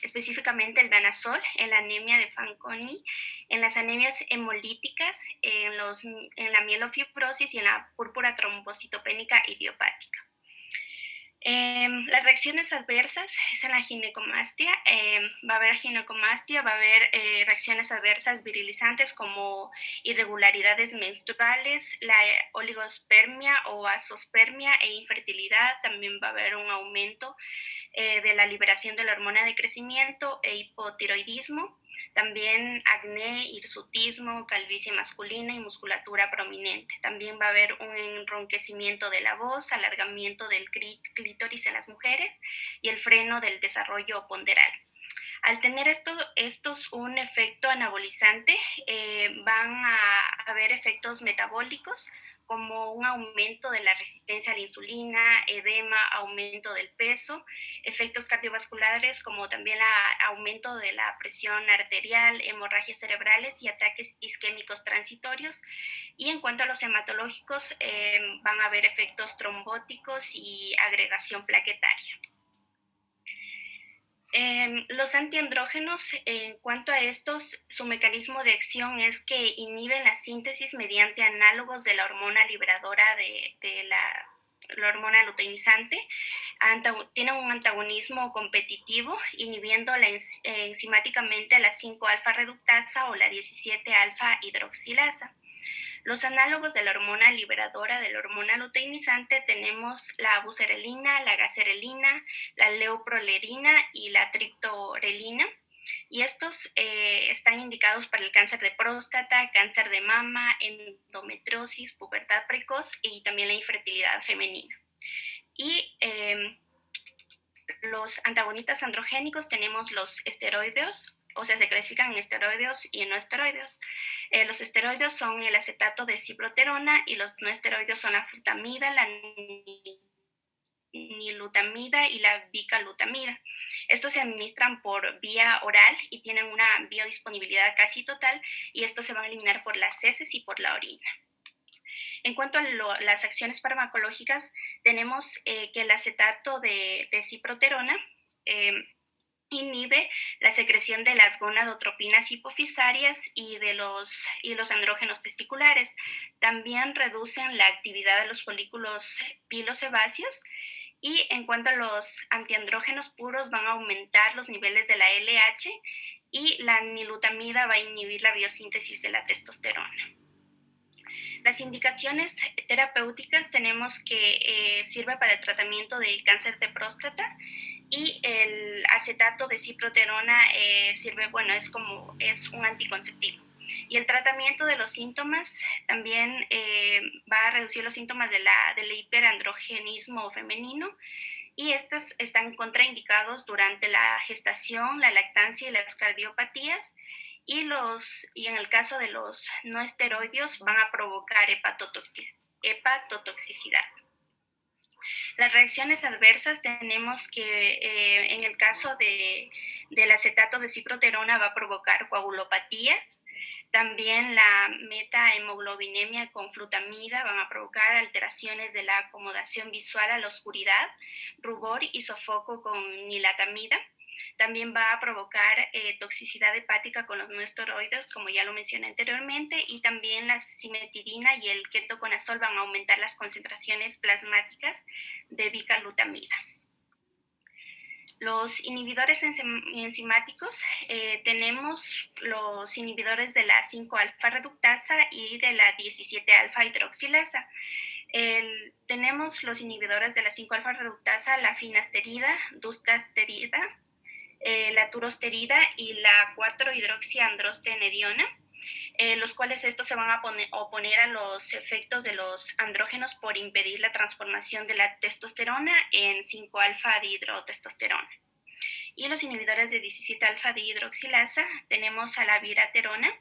específicamente el danazol, en la anemia de Fanconi, en las anemias hemolíticas, en la mielofibrosis y en la púrpura trombocitopénica idiopática. Las reacciones adversas es en la ginecomastia. Va a haber ginecomastia, va a haber reacciones adversas virilizantes como irregularidades menstruales, la oligospermia o azospermia e infertilidad. También va a haber un aumento de la liberación de la hormona de crecimiento e hipotiroidismo, también acné, hirsutismo, calvicie masculina y musculatura prominente. También va a haber un enronquecimiento de la voz, alargamiento del clítoris en las mujeres y el freno del desarrollo ponderal. Al tener estos un efecto anabolizante, van a haber efectos metabólicos como un aumento de la resistencia a la insulina, edema, aumento del peso, efectos cardiovasculares como también aumento de la presión arterial, hemorragias cerebrales y ataques isquémicos transitorios. Y en cuanto a los hematológicos, van a haber efectos trombóticos y agregación plaquetaria. Los antiandrógenos, en cuanto a estos, su mecanismo de acción es que inhiben la síntesis mediante análogos de la hormona liberadora de la hormona luteinizante. Tienen un antagonismo competitivo, inhibiendo enzimáticamente la 5-alfa reductasa o la 17-alfa hidroxilasa. Los análogos de la hormona liberadora de la hormona luteinizante tenemos la buserelina, la gaserelina, la leuprolerina y la triptorelina. Y estos están indicados para el cáncer de próstata, cáncer de mama, endometriosis, pubertad precoz y también la infertilidad femenina. Y los antagonistas androgénicos tenemos los esteroideos, o sea, se clasifican en esteroideos y en no esteroideos. Los esteroideos son el acetato de ciproterona y los no esteroideos son la flutamida, la nilutamida y la bicalutamida. Estos se administran por vía oral y tienen una biodisponibilidad casi total, y estos se van a eliminar por las heces y por la orina. En cuanto a las acciones farmacológicas, tenemos que el acetato de ciproterona inhibe la secreción de las gonadotropinas hipofisarias y los andrógenos testiculares. También reducen la actividad de los folículos pilosebáceos. Y en cuanto a los antiandrógenos puros, van a aumentar los niveles de la LH, y la nilutamida va a inhibir la biosíntesis de la testosterona. Las indicaciones terapéuticas tenemos que sirve para el tratamiento de cáncer de próstata, y el acetato de ciproterona sirve, bueno, es un anticonceptivo. Y el tratamiento de los síntomas también va a reducir los síntomas del hiperandrogenismo femenino, y estos están contraindicados durante la gestación, la lactancia y las cardiopatías. Y en el caso de los no esteroideos van a provocar hepatotoxicidad. Las reacciones adversas tenemos que en el caso del acetato de ciproterona va a provocar coagulopatías. También la metahemoglobinemia con flutamida van a provocar alteraciones de la acomodación visual a la oscuridad, rubor y sofoco con nilatamida. También va a provocar toxicidad hepática con los no esteroides, como ya lo mencioné anteriormente, y también la cimetidina y el ketoconazol van a aumentar las concentraciones plasmáticas de bicalutamida. Los inhibidores enzimáticos, tenemos los inhibidores de la 5-alfa reductasa y de la 17-alfa hidroxilasa. Tenemos los inhibidores de la 5-alfa reductasa, la finasterida, dustasterida, la turosterida y la 4-hidroxiandrostenediona, los cuales estos se van a oponer a los efectos de los andrógenos por impedir la transformación de la testosterona en 5-alfa dihidrotestosterona. Y los inhibidores de 17-alfa dihidroxilasa tenemos a la viraterona,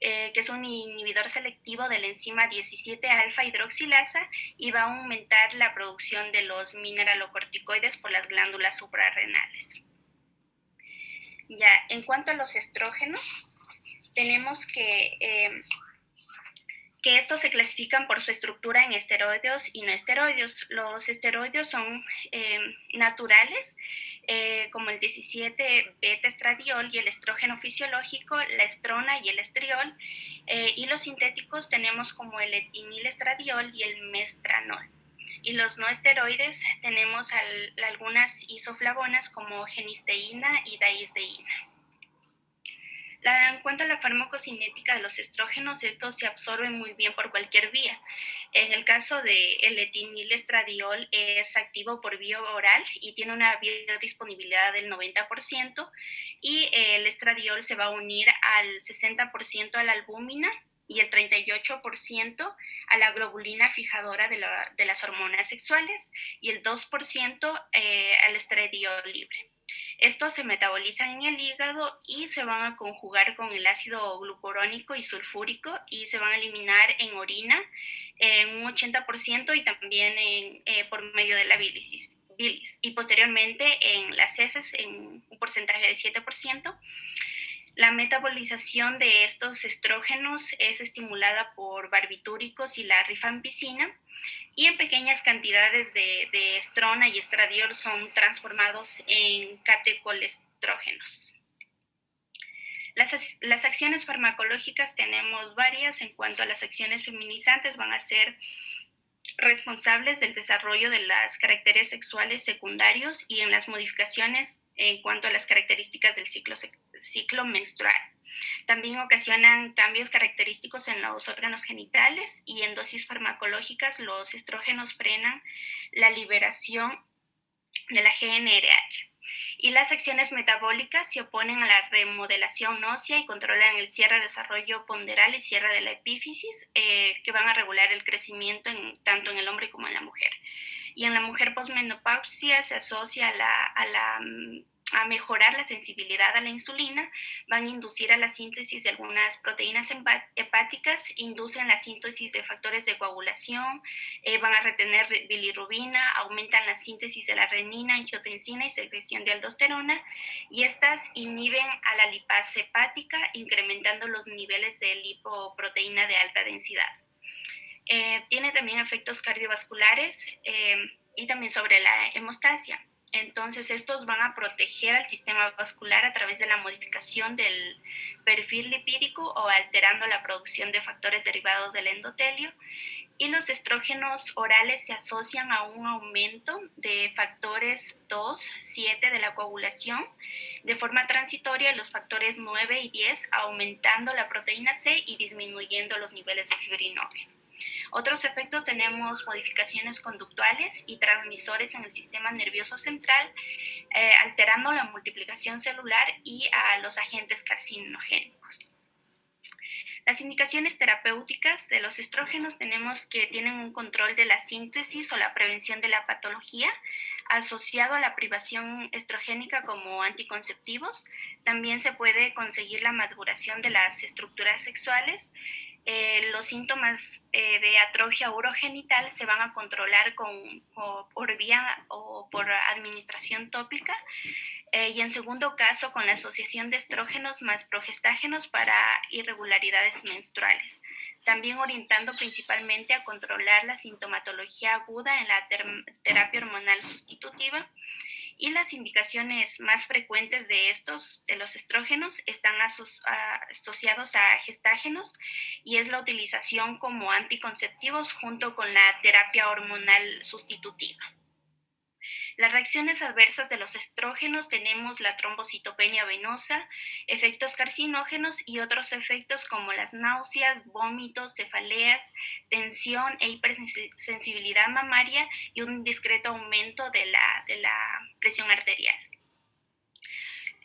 que es un inhibidor selectivo de la enzima 17-alfa hidroxilasa, y va a aumentar la producción de los mineralocorticoides por las glándulas suprarrenales. Ya, en cuanto a los estrógenos, tenemos que estos se clasifican por su estructura en esteroideos y no esteroideos. Los esteroideos son naturales, como el 17-beta-estradiol y el estrógeno fisiológico, la estrona y el estriol, y los sintéticos tenemos como el etinilestradiol y el mestranol. Y los no esteroides tenemos algunas isoflavonas como genisteína y daisdeína. En cuanto a la farmacocinética de los estrógenos, estos se absorben muy bien por cualquier vía. En el caso del etinilestradiol es activo por vía oral y tiene una biodisponibilidad del 90%, y el estradiol se va a unir al 60% a la albúmina y el 38% a la globulina fijadora de las hormonas sexuales y el 2% al estradiol libre. Estos se metabolizan en el hígado y se van a conjugar con el ácido glucurónico y sulfúrico y se van a eliminar en orina en un 80% y también por medio de la bilis. Y posteriormente en las heces en un porcentaje de 7%. La metabolización de estos estrógenos es estimulada por barbitúricos y la rifampicina, y en pequeñas cantidades de estrona y estradiol son transformados en catecolestrógenos. Las acciones farmacológicas tenemos varias. En cuanto a las acciones feminizantes, van a ser responsables del desarrollo de las caracteres sexuales secundarios y en las modificaciones en cuanto a las características del ciclo menstrual. También ocasionan cambios característicos en los órganos genitales, y en dosis farmacológicas los estrógenos frenan la liberación de la GnRH. Y las acciones metabólicas se oponen a la remodelación ósea y controlan el cierre, desarrollo ponderal y cierre de la epífisis, que van a regular el crecimiento tanto en el hombre como en la mujer. Y en la mujer posmenopausia se asocia a mejorar la sensibilidad a la insulina, van a inducir a la síntesis de algunas proteínas hepáticas, inducen la síntesis de factores de coagulación, van a retener bilirrubina, aumentan la síntesis de la renina, angiotensina y secreción de aldosterona, y estas inhiben a la lipasa hepática, incrementando los niveles de lipoproteína de alta densidad. Tiene también efectos cardiovasculares y también sobre la hemostasia. Entonces, estos van a proteger al sistema vascular a través de la modificación del perfil lipídico o alterando la producción de factores derivados del endotelio. Y los estrógenos orales se asocian a un aumento de factores 2, 7 de la coagulación de forma transitoria, los factores 9 y 10 aumentando la proteína C y disminuyendo los niveles de fibrinógeno. Otros efectos tenemos modificaciones conductuales y transmisores en el sistema nervioso central, alterando la multiplicación celular y a los agentes carcinogénicos. Las indicaciones terapéuticas de los estrógenos tenemos que tienen un control de la síntesis o la prevención de la patología asociado a la privación estrogénica como anticonceptivos. También se puede conseguir la maduración de las estructuras sexuales. Los síntomas de atrofia urogenital se van a controlar por vía o por administración tópica, y en segundo caso con la asociación de estrógenos más progestágenos para irregularidades menstruales, también orientando principalmente a controlar la sintomatología aguda en la terapia hormonal sustitutiva. Y las indicaciones más frecuentes de los estrógenos están asociados a gestágenos, y es la utilización como anticonceptivos junto con la terapia hormonal sustitutiva. Las reacciones adversas de los estrógenos tenemos la trombocitopenia venosa, efectos carcinógenos y otros efectos como las náuseas, vómitos, cefaleas, tensión e hipersensibilidad mamaria y un discreto aumento de la presión arterial.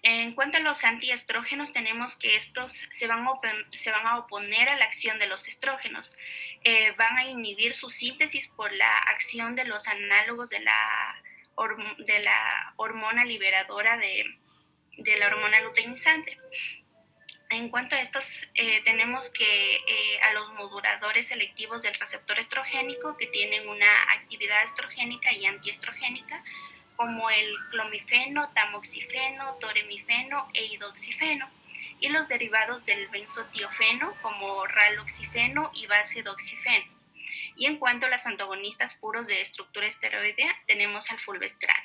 En cuanto a los antiestrógenos, tenemos que estos se van a oponer a la acción de los estrógenos. Van a inhibir su síntesis por la acción de los análogos de la hormona liberadora de la hormona luteinizante. En cuanto a estos, tenemos que a los moduladores selectivos del receptor estrogénico, que tienen una actividad estrogénica y antiestrogénica, como el clomifeno, tamoxifeno, toremifeno e idoxifeno, y los derivados del benzotiofeno, como raloxifeno y basedoxifeno. Y en cuanto a los antagonistas puros de estructura esteroidea, tenemos al fulvestrán.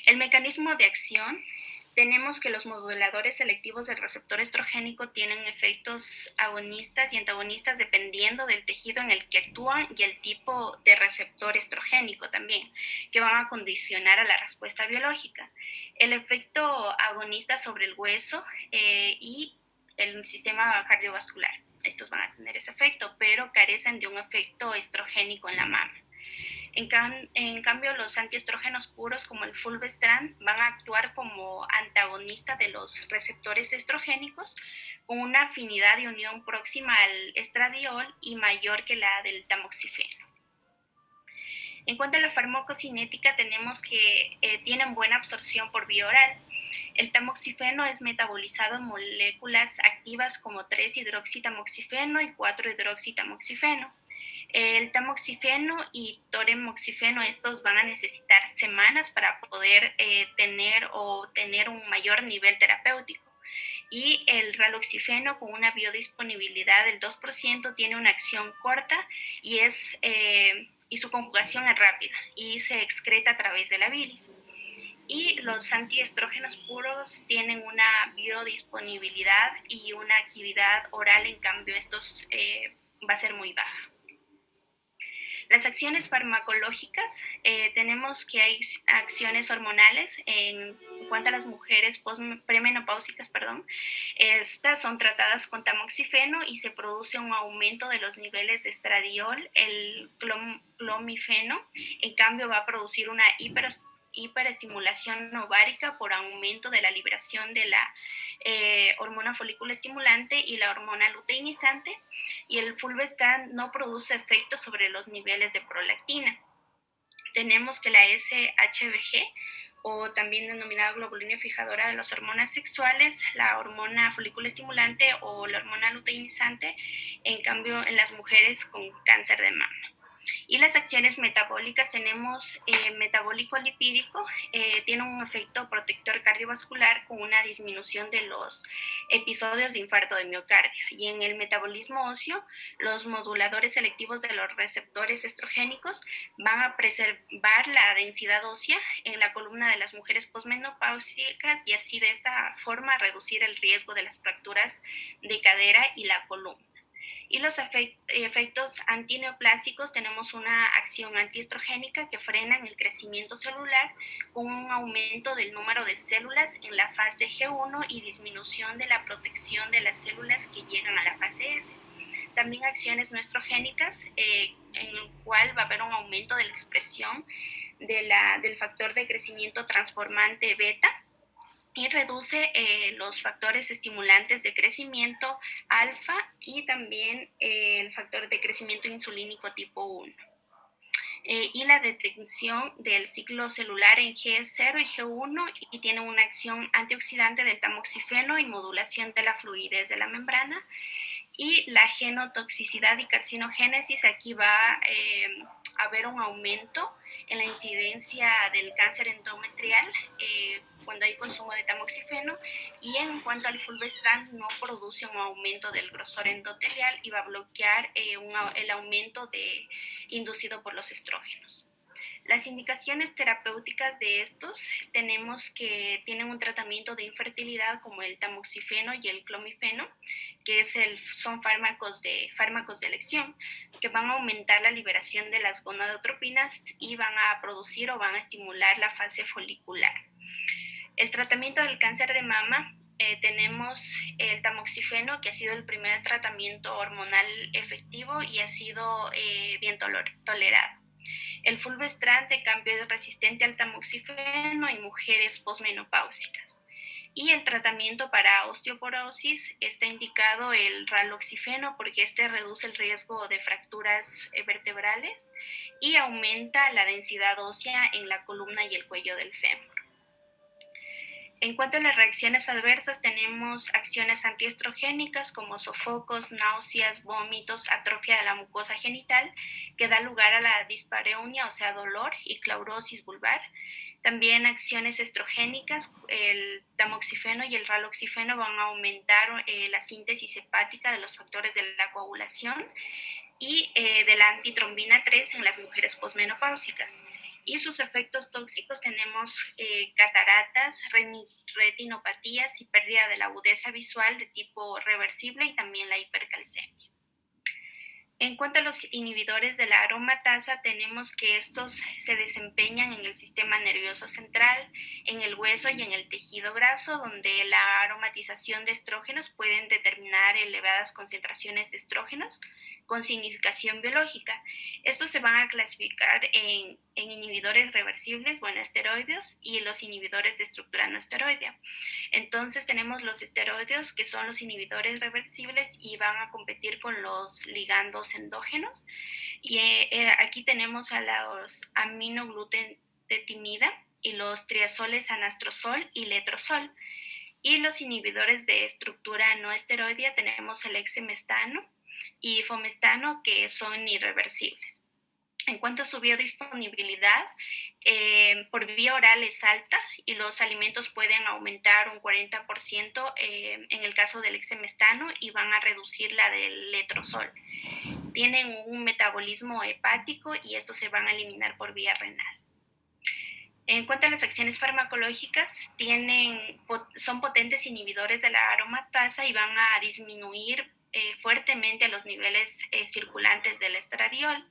El mecanismo de acción tenemos que los moduladores selectivos del receptor estrogénico tienen efectos agonistas y antagonistas dependiendo del tejido en el que actúan y el tipo de receptor estrogénico también, que van a condicionar a la respuesta biológica. El efecto agonista sobre el hueso y el sistema cardiovascular. Estos van a tener ese efecto, pero carecen de un efecto estrogénico en la mama. En cambio, los antiestrógenos puros como el fulvestrant van a actuar como antagonista de los receptores estrogénicos con una afinidad de unión próxima al estradiol y mayor que la del tamoxifeno. En cuanto a la farmacocinética, tenemos que tienen buena absorción por vía oral. El tamoxifeno es metabolizado en moléculas activas como 3-hidroxitamoxifeno y 4-hidroxitamoxifeno. El tamoxifeno y toremoxifeno, estos van a necesitar semanas para poder tener un mayor nivel terapéutico. Y el raloxifeno, con una biodisponibilidad del 2%, tiene una acción corta y su conjugación es rápida y se excreta a través de la bilis. Y los antiestrógenos puros tienen una biodisponibilidad y una actividad oral, en cambio estos va a ser muy baja. Las acciones farmacológicas, tenemos que hay acciones hormonales en cuanto a las mujeres premenopáusicas, estas son tratadas con tamoxifeno y se produce un aumento de los niveles de estradiol. El clomifeno, en cambio, va a producir una hiperestimulación ovárica por aumento de la liberación de la hormona folículo estimulante y la hormona luteinizante, y el fulvestrant no produce efectos sobre los niveles de prolactina. Tenemos que la SHBG, o también denominada globulina fijadora de las hormonas sexuales, la hormona folículo estimulante o la hormona luteinizante, en cambio en las mujeres con cáncer de mama. Y las acciones metabólicas, tenemos metabólico lipídico, tiene un efecto protector cardiovascular con una disminución de los episodios de infarto de miocardio. Y en el metabolismo óseo, los moduladores selectivos de los receptores estrogénicos van a preservar la densidad ósea en la columna de las mujeres posmenopáusicas y así de esta forma reducir el riesgo de las fracturas de cadera y la columna. Y los efectos antineoplásicos, tenemos una acción antiestrogénica que frenan el crecimiento celular con un aumento del número de células en la fase G1 y disminución de la protección de las células que llegan a la fase S. También acciones no estrogénicas, en el cual va a haber un aumento de la expresión del factor de crecimiento transformante beta, y reduce los factores estimulantes de crecimiento alfa y también el factor de crecimiento insulínico tipo 1. Y la detección del ciclo celular en G0 y G1, y tiene una acción antioxidante del tamoxifeno y modulación de la fluidez de la membrana. Y la genotoxicidad y carcinogénesis, aquí va a haber un aumento en la incidencia del cáncer endometrial cuando hay consumo de tamoxifeno, y en cuanto al fulvestrant no produce un aumento del grosor endotelial y va a bloquear el aumento inducido por los estrógenos. Las indicaciones terapéuticas de estos, tenemos que tienen un tratamiento de infertilidad como el tamoxifeno y el clomifeno, que son fármacos de elección, que van a aumentar la liberación de las gonadotropinas y van a producir o van a estimular la fase folicular. El tratamiento del cáncer de mama, tenemos el tamoxifeno, que ha sido el primer tratamiento hormonal efectivo y ha sido bien tolerado. El fulvestrant, en cambio, es resistente al tamoxifeno en mujeres posmenopáusicas. Y el tratamiento para osteoporosis, está indicado el raloxifeno porque este reduce el riesgo de fracturas vertebrales y aumenta la densidad ósea en la columna y el cuello del fémur. En cuanto a las reacciones adversas, tenemos acciones antiestrogénicas como sofocos, náuseas, vómitos, atrofia de la mucosa genital, que da lugar a la dispareunia, o sea, dolor, y claurosis vulvar. También acciones estrogénicas, el tamoxifeno y el raloxifeno van a aumentar la síntesis hepática de los factores de la coagulación y de la antitrombina 3 en las mujeres posmenopáusicas. y sus efectos tóxicos tenemos cataratas, retinopatías y pérdida de la agudeza visual de tipo reversible y también la hipercalcemia. En cuanto a los inhibidores de la aromatasa, tenemos que estos se desempeñan en el sistema nervioso central, en el hueso y en el tejido graso, donde la aromatización de estrógenos pueden determinar elevadas concentraciones de estrógenos con significación biológica. Estos se van a clasificar en inhibidores reversibles, esteroideos, y los inhibidores de estructura no esteroidea. Entonces tenemos los esteroideos, que son los inhibidores reversibles y van a competir con los ligandos endógenos. Y aquí tenemos a los aminoglutetimida y los triazoles anastrozol y letrozol. Y los inhibidores de estructura no esteroidea tenemos el exemestano y fomestano, que son irreversibles. En cuanto a su biodisponibilidad, por vía oral es alta y los alimentos pueden aumentar un 40% en el caso del exemestano y van a reducir la del letrozol. Tienen un metabolismo hepático y estos se van a eliminar por vía renal. En cuanto a las acciones farmacológicas, son potentes inhibidores de la aromatasa y van a disminuir fuertemente los niveles circulantes del estradiol.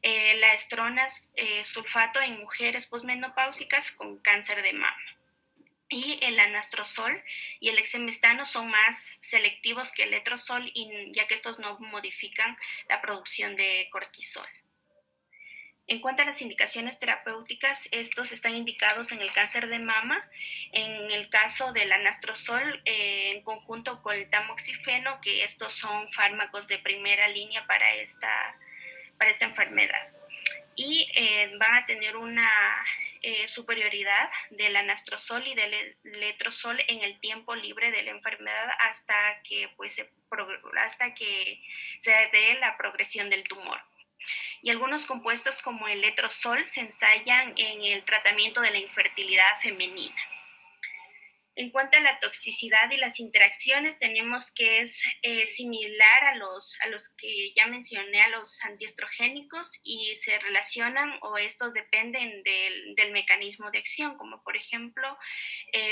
La estronas sulfato en mujeres posmenopáusicas con cáncer de mama. Y el anastrozol y el exemestano son más selectivos que el letrozol, ya que estos no modifican la producción de cortisol. En cuanto a las indicaciones terapéuticas, estos están indicados en el cáncer de mama, en el caso del anastrozol en conjunto con el tamoxifeno, que estos son fármacos de primera línea para esta enfermedad. Y van a tener una superioridad del anastrozol y del letrozol en el tiempo libre de la enfermedad hasta que se dé la progresión del tumor. Y algunos compuestos como el letrozol se ensayan en el tratamiento de la infertilidad femenina. En cuanto a la toxicidad y las interacciones, tenemos que es similar a los que ya mencioné, a los antiestrogénicos, y se relacionan o estos dependen del mecanismo de acción, como por ejemplo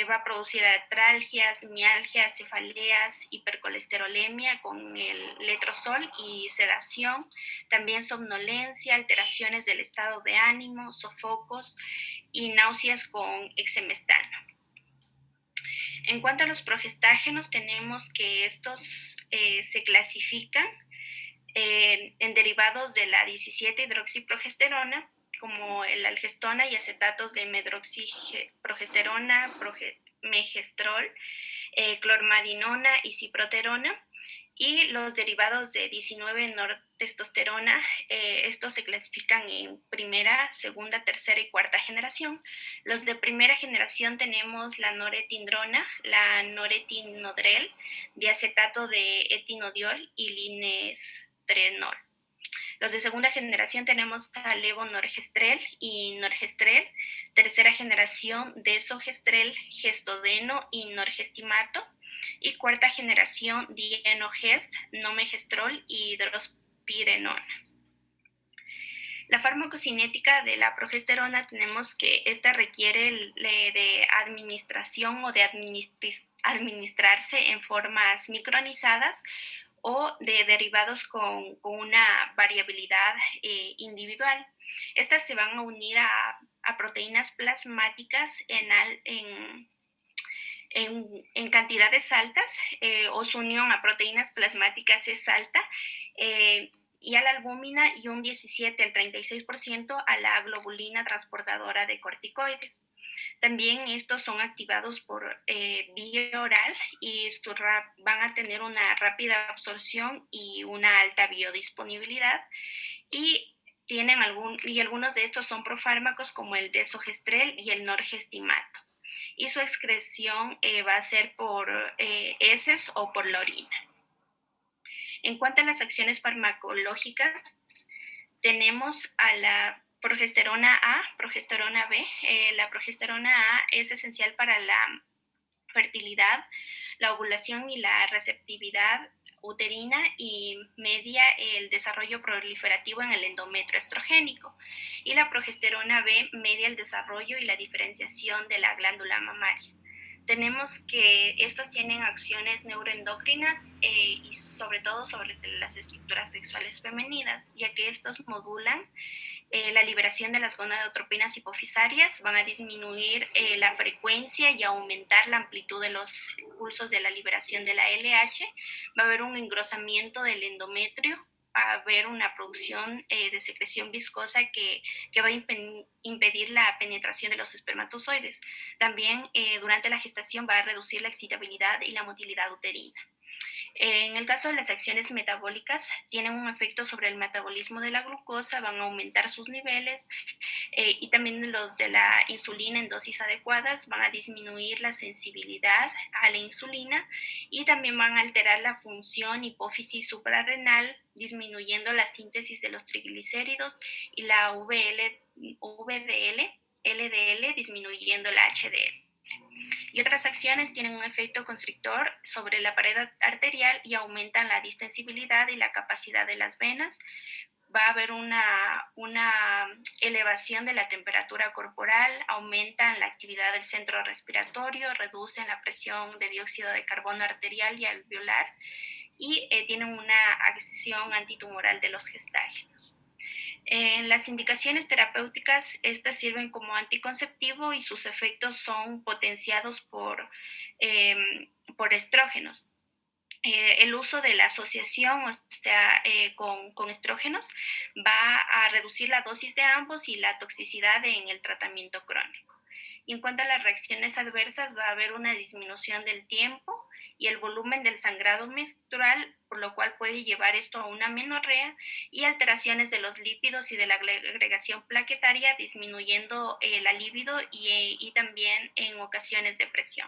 va a producir artralgias, mialgias, cefaleas, hipercolesterolemia con el letrozol y sedación, también somnolencia, alteraciones del estado de ánimo, sofocos y náuseas con exemestano. En cuanto a los progestágenos, tenemos que estos se clasifican en derivados de la 17-hidroxiprogesterona, como el algestona y acetatos de medroxiprogesterona, megestrol, clormadinona y ciproterona. Y los derivados de 19-nortestosterona, estos se clasifican en primera, segunda, tercera y cuarta generación. Los de primera generación tenemos la noretindrona, la noretinodrel, diacetato de etinodiol y linestrenol. Los de segunda generación tenemos a levonorgestrel y norgestrel, tercera generación desogestrel, gestodeno y norgestimato, y cuarta generación dienogest, nomegestrol y hidrospirenona. La farmacocinética de la progesterona tenemos que esta requiere de administración o de administrarse en formas micronizadas o de derivados con una variabilidad individual. Estas se van a unir a proteínas plasmáticas en cantidades altas, o su unión a proteínas plasmáticas es alta, y a la albúmina, y un 17 al 36% a la globulina transportadora de corticoides. También estos son activados por vía oral y van a tener una rápida absorción y una alta biodisponibilidad, y algunos de estos son profármacos como el desogestrel y el norgestimato, y su excreción va a ser por heces o por la orina. En cuanto a las acciones farmacológicas, tenemos a la progesterona A, progesterona B. La progesterona A es esencial para fertilidad, la ovulación y la receptividad uterina, y media el desarrollo proliferativo en el endometrio estrogénico. Y la progesterona B media el desarrollo y la diferenciación de la glándula mamaria. Tenemos que estas tienen acciones neuroendocrinas y sobre todo sobre las estructuras sexuales femeninas, ya que estos modulan la liberación de las gonadotropinas hipofisarias, van a disminuir la frecuencia y aumentar la amplitud de los pulsos de la liberación de la LH, va a haber un engrosamiento del endometrio, va a haber una producción de secreción viscosa que va a impedir la penetración de los espermatozoides. También durante la gestación va a reducir la excitabilidad y la motilidad uterina. En el caso de las acciones metabólicas, tienen un efecto sobre el metabolismo de la glucosa, van a aumentar sus niveles y también los de la insulina en dosis adecuadas van a disminuir la sensibilidad a la insulina y también van a alterar la función hipófisis suprarrenal, disminuyendo la síntesis de los triglicéridos y la VDL, LDL, disminuyendo la HDL. Y otras acciones tienen un efecto constrictor sobre la pared arterial y aumentan la distensibilidad y la capacidad de las venas. Va a haber una elevación de la temperatura corporal, aumentan la actividad del centro respiratorio, reducen la presión de dióxido de carbono arterial y alveolar y tienen una acción antitumoral de los gestágenos. En las indicaciones terapéuticas, estas sirven como anticonceptivo y sus efectos son potenciados por estrógenos. El uso de la asociación, o sea, con estrógenos, va a reducir la dosis de ambos y la toxicidad en el tratamiento crónico. Y en cuanto a las reacciones adversas, va a haber una disminución del tiempo y el volumen del sangrado menstrual, por lo cual puede llevar esto a una amenorrea, y alteraciones de los lípidos y de la agregación plaquetaria, disminuyendo la libido y también en ocasiones depresión.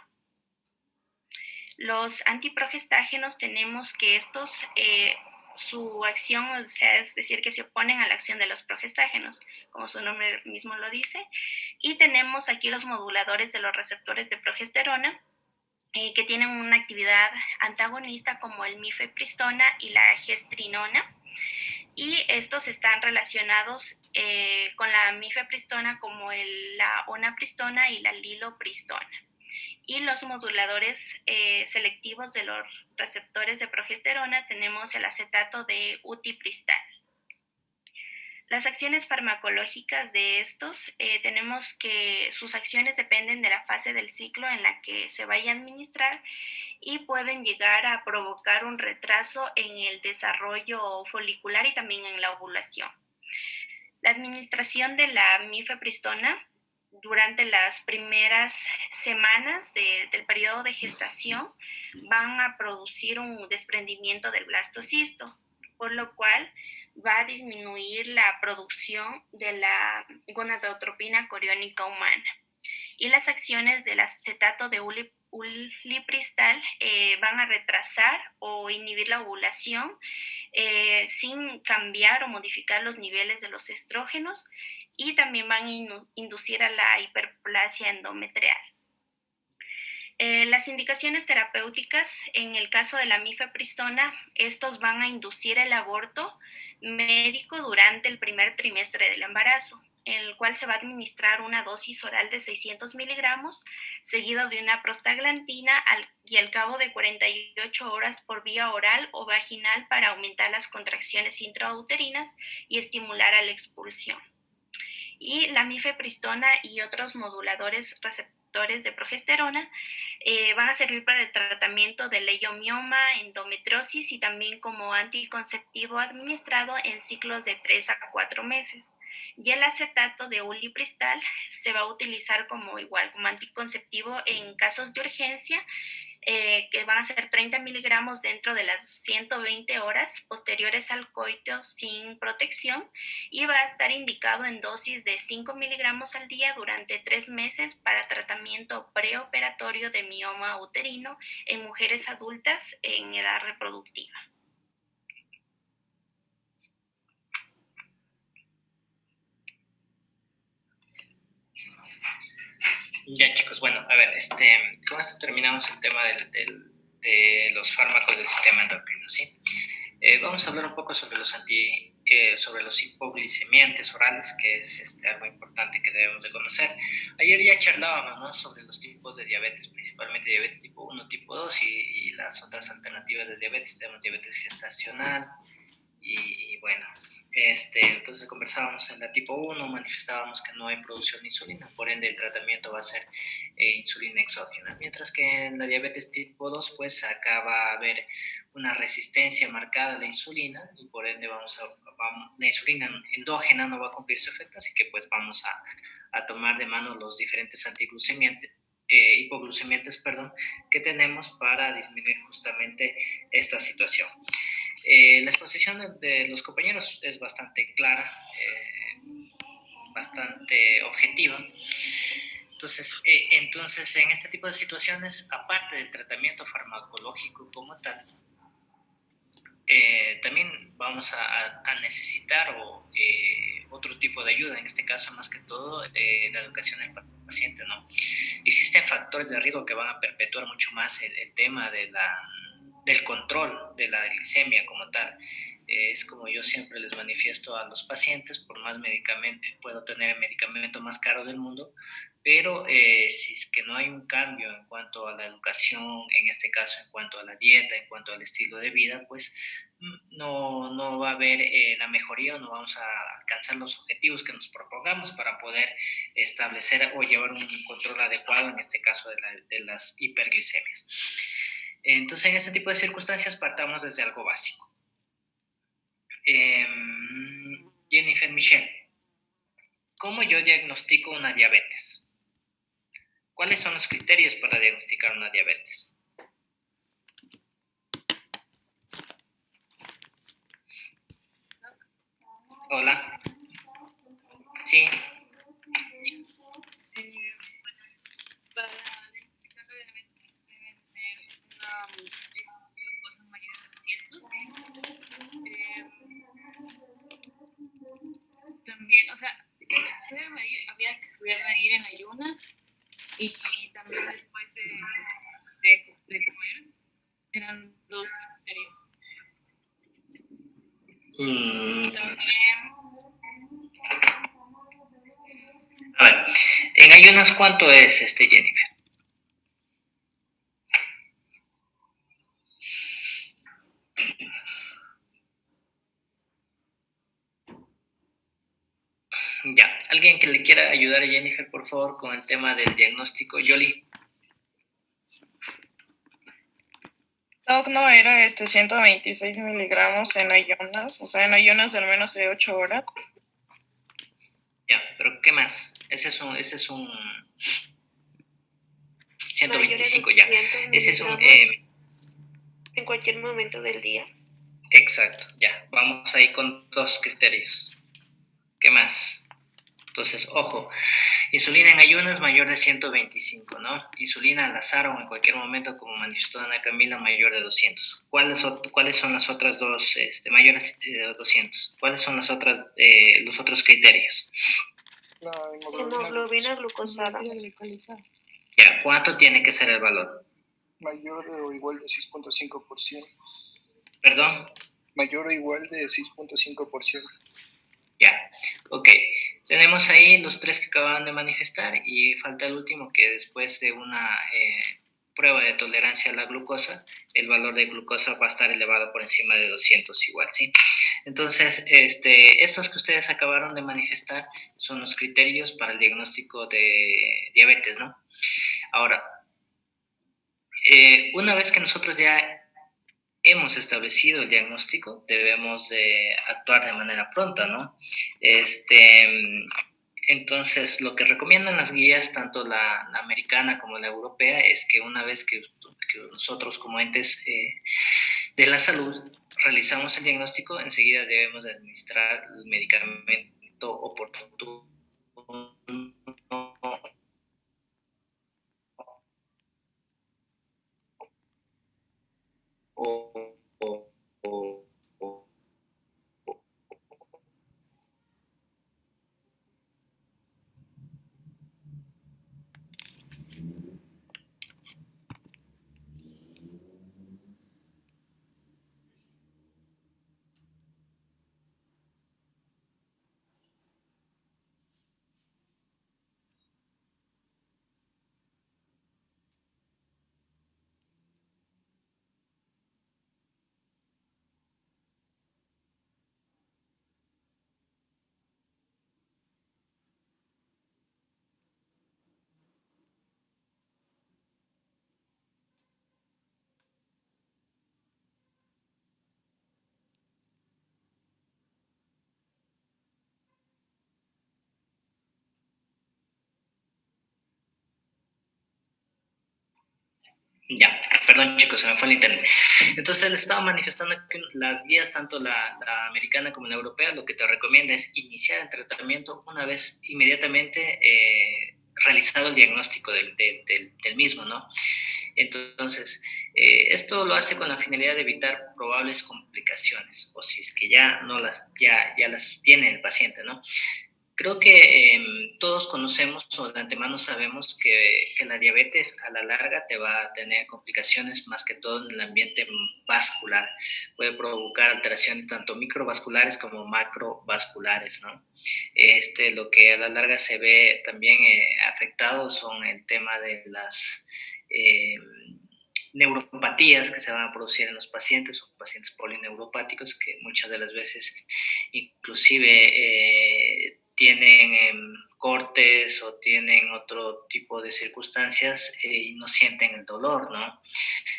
Los antiprogestágenos tenemos que estos, su acción, o sea, es decir, que se oponen a la acción de los progestágenos, como su nombre mismo lo dice. Y tenemos aquí los moduladores de los receptores de progesterona, que tienen una actividad antagonista como el mifepristona y la gestrinona. Y estos están relacionados con la mifepristona como la onapristona y la lilopristona. Y los moduladores selectivos de los receptores de progesterona tenemos el acetato de utipristal. Las acciones farmacológicas de estos, tenemos que sus acciones dependen de la fase del ciclo en la que se vaya a administrar y pueden llegar a provocar un retraso en el desarrollo folicular y también en la ovulación. La administración de la mifepristona durante las primeras semanas del periodo de gestación van a producir un desprendimiento del blastocisto, por lo cual va a disminuir la producción de la gonadotropina coriónica humana. Y las acciones del acetato de ulipristal van a retrasar o inhibir la ovulación sin cambiar o modificar los niveles de los estrógenos, y también van a inducir a la hiperplasia endometrial. Las indicaciones terapéuticas, en el caso de la mifepristona, estos van a inducir el aborto médico durante el primer trimestre del embarazo, en el cual se va a administrar una dosis oral de 600 miligramos, seguido de una prostaglandina y al cabo de 48 horas por vía oral o vaginal para aumentar las contracciones intrauterinas y estimular a la expulsión. Y la mifepristona y otros moduladores receptores de progesterona van a servir para el tratamiento de leiomioma, endometriosis y también como anticonceptivo administrado en ciclos de 3 a 4 meses. Y el acetato de ulipristal se va a utilizar como anticonceptivo en casos de urgencia, que van a ser 30 miligramos dentro de las 120 horas posteriores al coito sin protección, y va a estar indicado en dosis de 5 miligramos al día durante 3 meses para tratamiento preoperatorio de mioma uterino en mujeres adultas en edad reproductiva. Ya, chicos, bueno, a ver, con esto terminamos el tema de los fármacos del sistema endocrino, ¿sí? Vamos a hablar un poco sobre sobre los hipoglicemiantes orales, que es algo importante que debemos de conocer. Ayer ya charlábamos, ¿no?, sobre los tipos de diabetes, principalmente diabetes tipo 1, tipo 2 y las otras alternativas de diabetes. Tenemos diabetes gestacional y bueno, entonces conversábamos en la tipo 1, manifestábamos que no hay producción de insulina, por ende el tratamiento va a ser insulina exógena, mientras que en la diabetes tipo 2 pues acá va a haber una resistencia marcada a la insulina y por ende la insulina endógena no va a cumplir su efecto, así que pues vamos a tomar de mano los diferentes hipoglucemiantes, que tenemos para disminuir justamente esta situación. La exposición de los compañeros es bastante clara, bastante objetiva. Entonces, en este tipo de situaciones, aparte del tratamiento farmacológico como tal, también vamos a necesitar otro tipo de ayuda, en este caso más que todo la educación del paciente, ¿no? Existen factores de riesgo que van a perpetuar mucho más el tema del control de la glicemia como tal. Es como yo siempre les manifiesto a los pacientes, por más medicamento, puedo tener el medicamento más caro del mundo, pero si es que no hay un cambio en cuanto a la educación, en este caso en cuanto a la dieta, en cuanto al estilo de vida, pues no va a haber la mejoría o no vamos a alcanzar los objetivos que nos propongamos para poder establecer o llevar un control adecuado, en este caso de las hiperglicemias. Entonces, en este tipo de circunstancias partamos desde algo básico. Jennifer Michelle, ¿cómo yo diagnostico una diabetes? ¿Cuáles son los criterios para diagnosticar una diabetes? Hola. Sí. Para diagnosticar la diabetes deben tener una glucosa mayor de 200. También, o sea, se debe medir, había que subir a medir en ayunas y también después de comer. Eran dos criterios. También. A ver, en ayunas, ¿cuánto es Jennifer? Ya, alguien que le quiera ayudar a Jennifer, por favor, con el tema del diagnóstico. Yoli. Doc, no era 126 miligramos en ayunas, o sea, en ayunas de al menos de 8 horas. Ya, pero ¿qué más? Ese es un 125, ya. Ese es un... en cualquier momento del día. Exacto, ya. Vamos ahí con dos criterios. ¿Qué más? Entonces, ojo, insulina en ayunas mayor de 125, ¿no? Insulina al azar o en cualquier momento, como manifestó Ana Camila, mayor de 200. ¿Cuáles son las otras dos mayores de 200? ¿Cuáles son los otros criterios? La hemoglobina glucosada. Ya, ¿cuánto tiene que ser el valor? Mayor o igual de 6.5%. ¿Perdón? Mayor o igual de 6.5%. Ya, ok. Tenemos ahí los tres que acababan de manifestar y falta el último, que después de una prueba de tolerancia a la glucosa, el valor de glucosa va a estar elevado por encima de 200 igual, ¿sí? Entonces, estos que ustedes acabaron de manifestar son los criterios para el diagnóstico de diabetes, ¿no? Ahora, una vez que nosotros ya hemos establecido el diagnóstico, debemos de actuar de manera pronta, ¿no? Entonces, lo que recomiendan las guías, tanto la americana como la europea, es que una vez que nosotros como entes de la salud realizamos el diagnóstico, enseguida debemos de administrar el medicamento oportuno Ya, perdón chicos, se me fue el internet. Entonces le estaba manifestando que las guías, tanto la americana como la europea, lo que te recomienda es iniciar el tratamiento una vez inmediatamente realizado el diagnóstico del mismo, ¿no? Entonces, esto lo hace con la finalidad de evitar probables complicaciones, o si es que ya las tiene el paciente, ¿no? Creo que todos conocemos o de antemano sabemos que la diabetes a la larga te va a tener complicaciones más que todo en el ambiente vascular. Puede provocar alteraciones tanto microvasculares como macrovasculares, ¿no? Lo que a la larga se ve también afectado son el tema de las neuropatías que se van a producir en los pacientes o pacientes polineuropáticos que muchas de las veces inclusive tienen cortes o tienen otro tipo de circunstancias y no sienten el dolor, ¿no?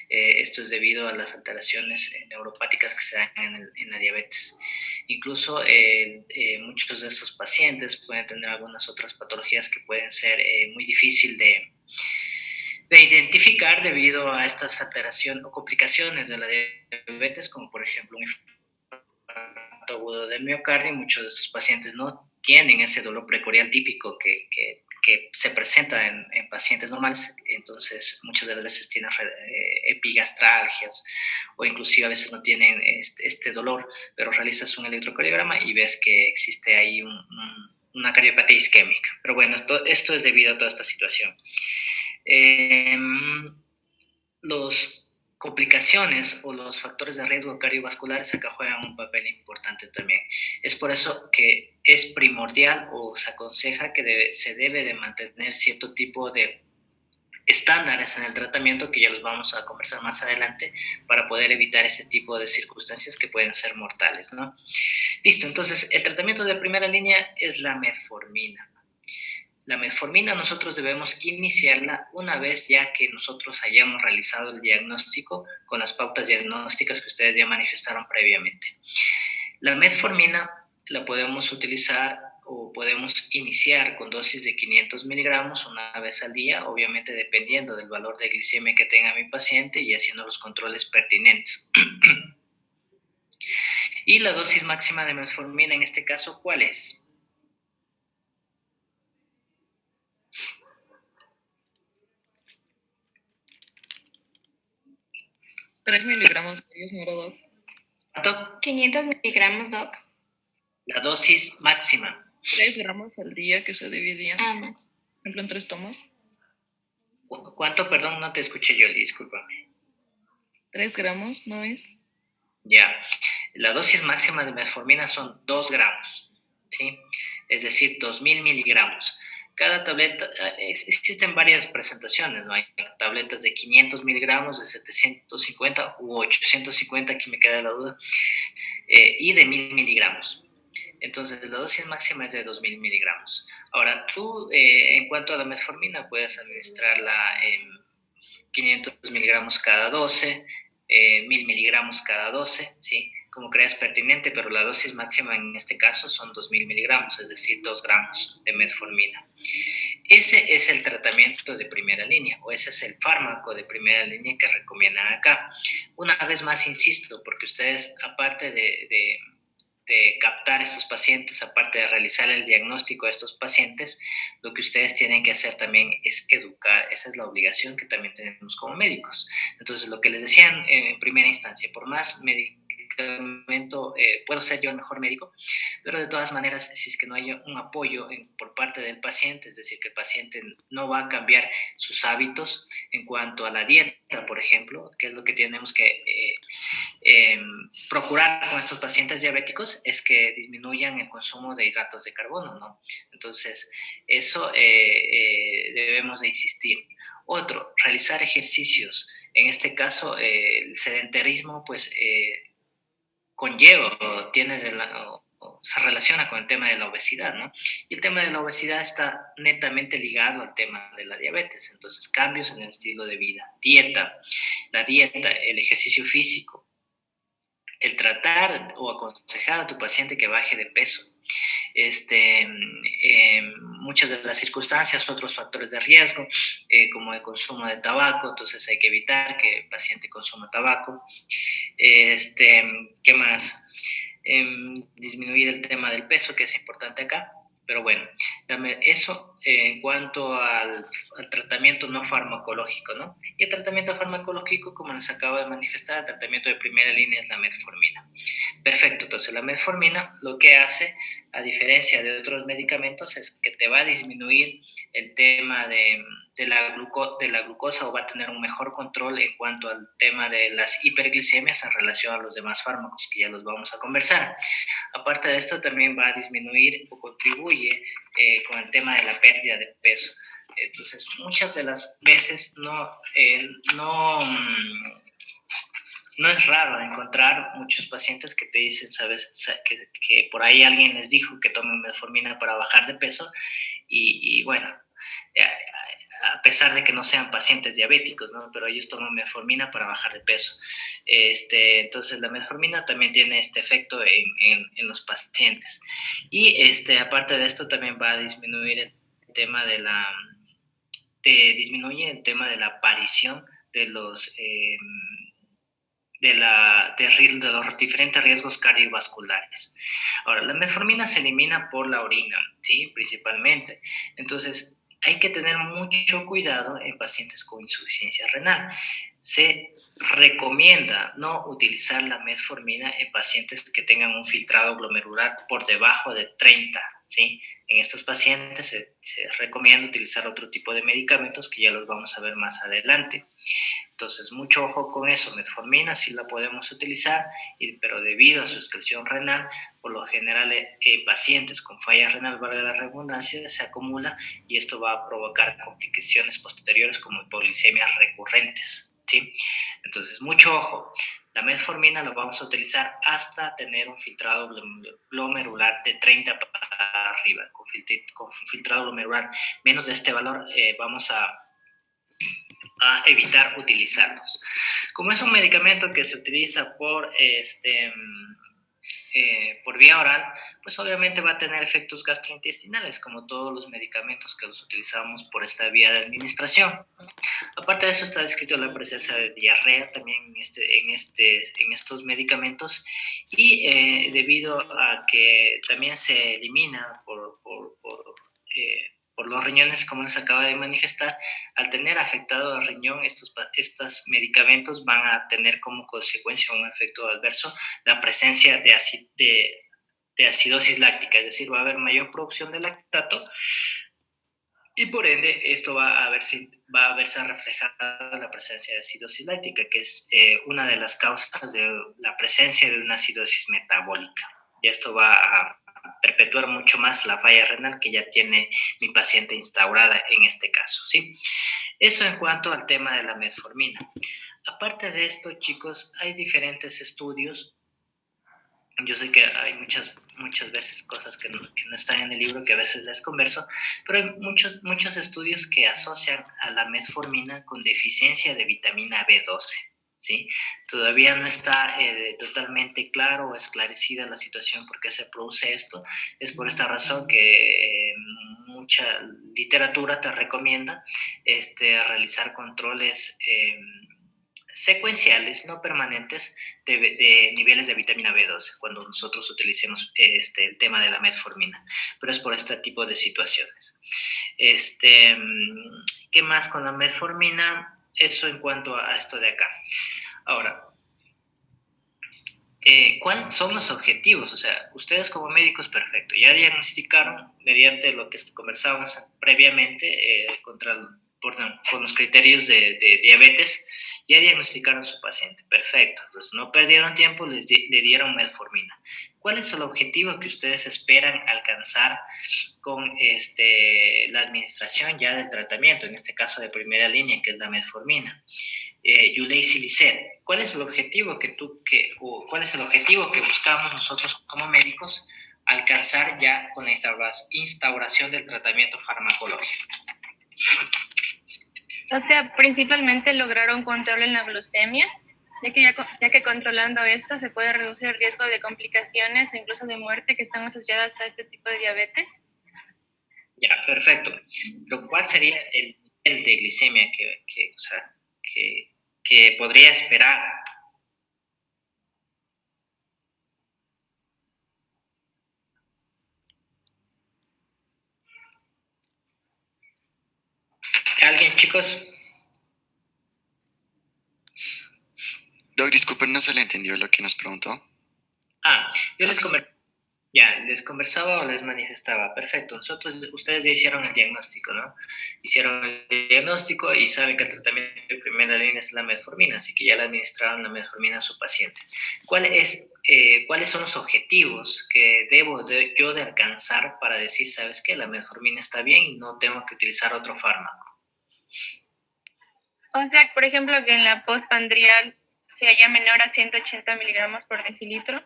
Esto es debido a las alteraciones neuropáticas que se dan en la diabetes. Incluso muchos de estos pacientes pueden tener algunas otras patologías que pueden ser muy difícil de identificar debido a estas alteraciones o complicaciones de la diabetes, como por ejemplo un infarto agudo del miocardio. Muchos de estos pacientes no tienen ese dolor precordial típico que se presenta en pacientes normales, entonces muchas de las veces tienen epigastralgias o inclusive a veces no tienen este dolor, pero realizas un electrocardiograma y ves que existe ahí una cardiopatía isquémica. Pero bueno, esto es debido a toda esta situación. Las complicaciones o los factores de riesgo cardiovasculares acá juegan un papel importante también. Es por eso que es primordial o se aconseja que se debe de mantener cierto tipo de estándares en el tratamiento, que ya los vamos a conversar más adelante, para poder evitar ese tipo de circunstancias que pueden ser mortales, ¿no? Listo, entonces el tratamiento de primera línea es la metformina. La metformina nosotros debemos iniciarla una vez ya que nosotros hayamos realizado el diagnóstico con las pautas diagnósticas que ustedes ya manifestaron previamente. La metformina la podemos utilizar o podemos iniciar con dosis de 500 miligramos una vez al día, obviamente dependiendo del valor de glicemia que tenga mi paciente y haciendo los controles pertinentes. Y la dosis máxima de metformina en este caso, ¿cuál es? 3 miligramos, señora Doc. ¿Cuánto? 500 miligramos, Doc. La dosis máxima. 3 gramos al día que se dividían. Más. Por ejemplo, en 3 tomas. ¿Cuánto? Perdón, no te escuché yo, discúlpame. 3 gramos, ¿no es? Ya. La dosis máxima de metformina son 2 gramos, ¿sí? Es decir, 2000 miligramos. Cada tableta, existen varias presentaciones, ¿no? Hay tabletas de 500 miligramos, de 750 u 850, aquí me queda la duda, y de 1000 miligramos. Entonces, la dosis máxima es de 2000 miligramos. Ahora, tú, en cuanto a la metformina, puedes administrarla en 500 miligramos cada 12, 1000 miligramos cada 12, ¿sí? Como creas pertinente, pero la dosis máxima en este caso son 2000 miligramos, es decir, 2 gramos de metformina. Ese es el tratamiento de primera línea, o ese es el fármaco de primera línea que recomiendan acá. Una vez más, insisto, porque ustedes, aparte de captar a estos pacientes, aparte de realizar el diagnóstico a estos pacientes, lo que ustedes tienen que hacer también es educar. Esa es la obligación que también tenemos como médicos. Entonces, lo que les decían en primera instancia, por más medicamento, puedo ser yo el mejor médico, pero de todas maneras, si es que no hay un apoyo por parte del paciente, es decir, que el paciente no va a cambiar sus hábitos en cuanto a la dieta, por ejemplo, que es lo que tenemos que procurar con estos pacientes diabéticos, es que disminuyan el consumo de hidratos de carbono, ¿no? Entonces, eso debemos de insistir. Otro, realizar ejercicios. En este caso, el sedentarismo, pues, conlleva o se relaciona con el tema de la obesidad, ¿no? Y el tema de la obesidad está netamente ligado al tema de la diabetes. Entonces, cambios en el estilo de vida, la dieta, el ejercicio físico, el tratar o aconsejar a tu paciente que baje de peso. Muchas de las circunstancias, otros factores de riesgo, como el consumo de tabaco, entonces hay que evitar que el paciente consuma tabaco. ¿Qué más? Disminuir el tema del peso, que es importante acá. Pero bueno, eso en cuanto al tratamiento no farmacológico, ¿no? Y el tratamiento farmacológico, como les acabo de manifestar, el tratamiento de primera línea es la metformina. Perfecto, entonces la metformina lo que hace, a diferencia de otros medicamentos, es que te va a disminuir el tema de la glucosa, o va a tener un mejor control en cuanto al tema de las hiperglicemias en relación a los demás fármacos, que ya los vamos a conversar. Aparte de esto, también va a disminuir o contribuye con el tema de la pérdida de peso. Entonces, muchas de las veces no es raro encontrar muchos pacientes que te dicen, sabes, que por ahí alguien les dijo que tomen metformina para bajar de peso, y bueno, a pesar de que no sean pacientes diabéticos, ¿no? Pero ellos toman metformina para bajar de peso. Entonces, la metformina también tiene este efecto en los pacientes. Y aparte de esto, también va a disminuir el tema disminuye el tema de la aparición de los de los diferentes riesgos cardiovasculares. Ahora, la metformina se elimina por la orina, ¿sí? Principalmente. Entonces, hay que tener mucho cuidado en pacientes con insuficiencia renal. Se recomienda no utilizar la metformina en pacientes que tengan un filtrado glomerular por debajo de 30, ¿sí? En estos pacientes se recomienda utilizar otro tipo de medicamentos que ya los vamos a ver más adelante. Entonces, mucho ojo con eso. Metformina sí la podemos utilizar, pero debido a su excreción renal, por lo general pacientes con falla renal, valga la redundancia, se acumula, y esto va a provocar complicaciones posteriores como hipoglicemias recurrentes, ¿sí? Entonces, mucho ojo. La metformina la vamos a utilizar hasta tener un filtrado glomerular de 30 para arriba. Con filtrado glomerular menos de este valor vamos a evitar utilizarlos. Como es un medicamento que se utiliza por vía oral, pues obviamente va a tener efectos gastrointestinales, como todos los medicamentos que los utilizamos por esta vía de administración. Aparte de eso, está descrito la presencia de diarrea también en estos medicamentos, y debido a que también se elimina por los riñones, como les acaba de manifestar, al tener afectado el riñón, estos medicamentos van a tener como consecuencia un efecto adverso la presencia de acidosis láctica, es decir, va a haber mayor producción de lactato, y por ende esto va a verse reflejada la presencia de acidosis láctica, que es una de las causas de la presencia de una acidosis metabólica. Y esto va a perpetuar mucho más la falla renal que ya tiene mi paciente instaurada en este caso, ¿sí? Eso en cuanto al tema de la metformina. Aparte de esto, chicos, hay diferentes estudios. Yo sé que hay muchas veces cosas que no están en el libro, que a veces les converso, pero hay muchos estudios que asocian a la metformina con deficiencia de vitamina B12, ¿sí? Todavía no está totalmente claro o esclarecida la situación por qué se produce esto. Es por esta razón que mucha literatura te recomienda realizar controles secuenciales, no permanentes, de niveles de vitamina B12 cuando nosotros utilicemos el tema de la metformina, pero es por este tipo de situaciones. ¿Qué más con la metformina? Eso en cuanto a esto de acá. Ahora, ¿cuáles son los objetivos? O sea, ustedes como médicos, perfecto, ya diagnosticaron mediante lo que conversábamos previamente con los criterios de diabetes, ya diagnosticaron a su paciente, perfecto, entonces no perdieron tiempo, le dieron metformina. ¿Cuál es el objetivo que ustedes esperan alcanzar con la administración ya del tratamiento, en este caso de primera línea, que es la metformina? Yulei Silicet, ¿cuál es el objetivo cuál es el objetivo que buscamos nosotros como médicos alcanzar ya con la instauración del tratamiento farmacológico? O sea, principalmente lograr un control en la glucemia ya que controlando esto se puede reducir el riesgo de complicaciones e incluso de muerte que están asociadas a este tipo de diabetes. Ya, perfecto. Pero ¿cuál sería el nivel de glicemia que podría esperar? ¿Alguien, chicos? Doc, disculpen, no se le entendió lo que nos preguntó. Yo les conversaba o les manifestaba. Perfecto. Ustedes ya hicieron el diagnóstico, ¿no? Hicieron el diagnóstico y saben que el tratamiento de primera línea es la metformina, así que ya le administraron la metformina a su paciente. ¿Cuáles son los objetivos que debo yo de alcanzar para decir, sabes qué, la metformina está bien y no tengo que utilizar otro fármaco? O sea, por ejemplo, que en la postpandrial se haya menor a 180 miligramos por decilitro.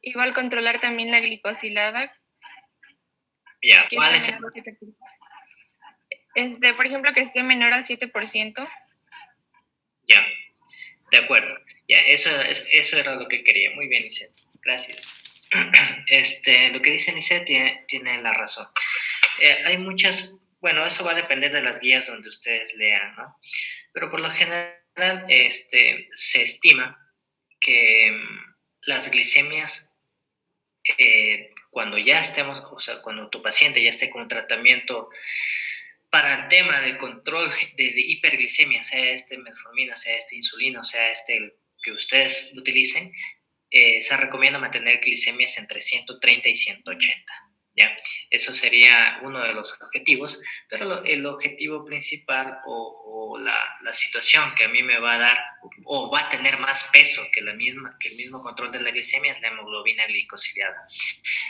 Igual controlar también la glicosilada. Ya, ¿cuál es? Por ejemplo, que esté menor al 7%. Ya, de acuerdo. Ya, eso era lo que quería. Muy bien, Lisette. Gracias. Lo que dice Lisette tiene la razón. Hay muchas, bueno, eso va a depender de las guías donde ustedes lean, ¿no? Pero por lo general, se estima que las glicemias, cuando ya estemos, o sea, cuando tu paciente ya esté con un tratamiento para el tema de control de hiperglicemia, sea metformina, sea insulina, o sea que ustedes utilicen, se recomienda mantener glicemias entre 130 y 180. ¿Ya? Eso sería uno de los objetivos, pero el objetivo principal o la situación que a mí me va a dar o va a tener más peso que el mismo control de la glicemia es la hemoglobina glicosilada.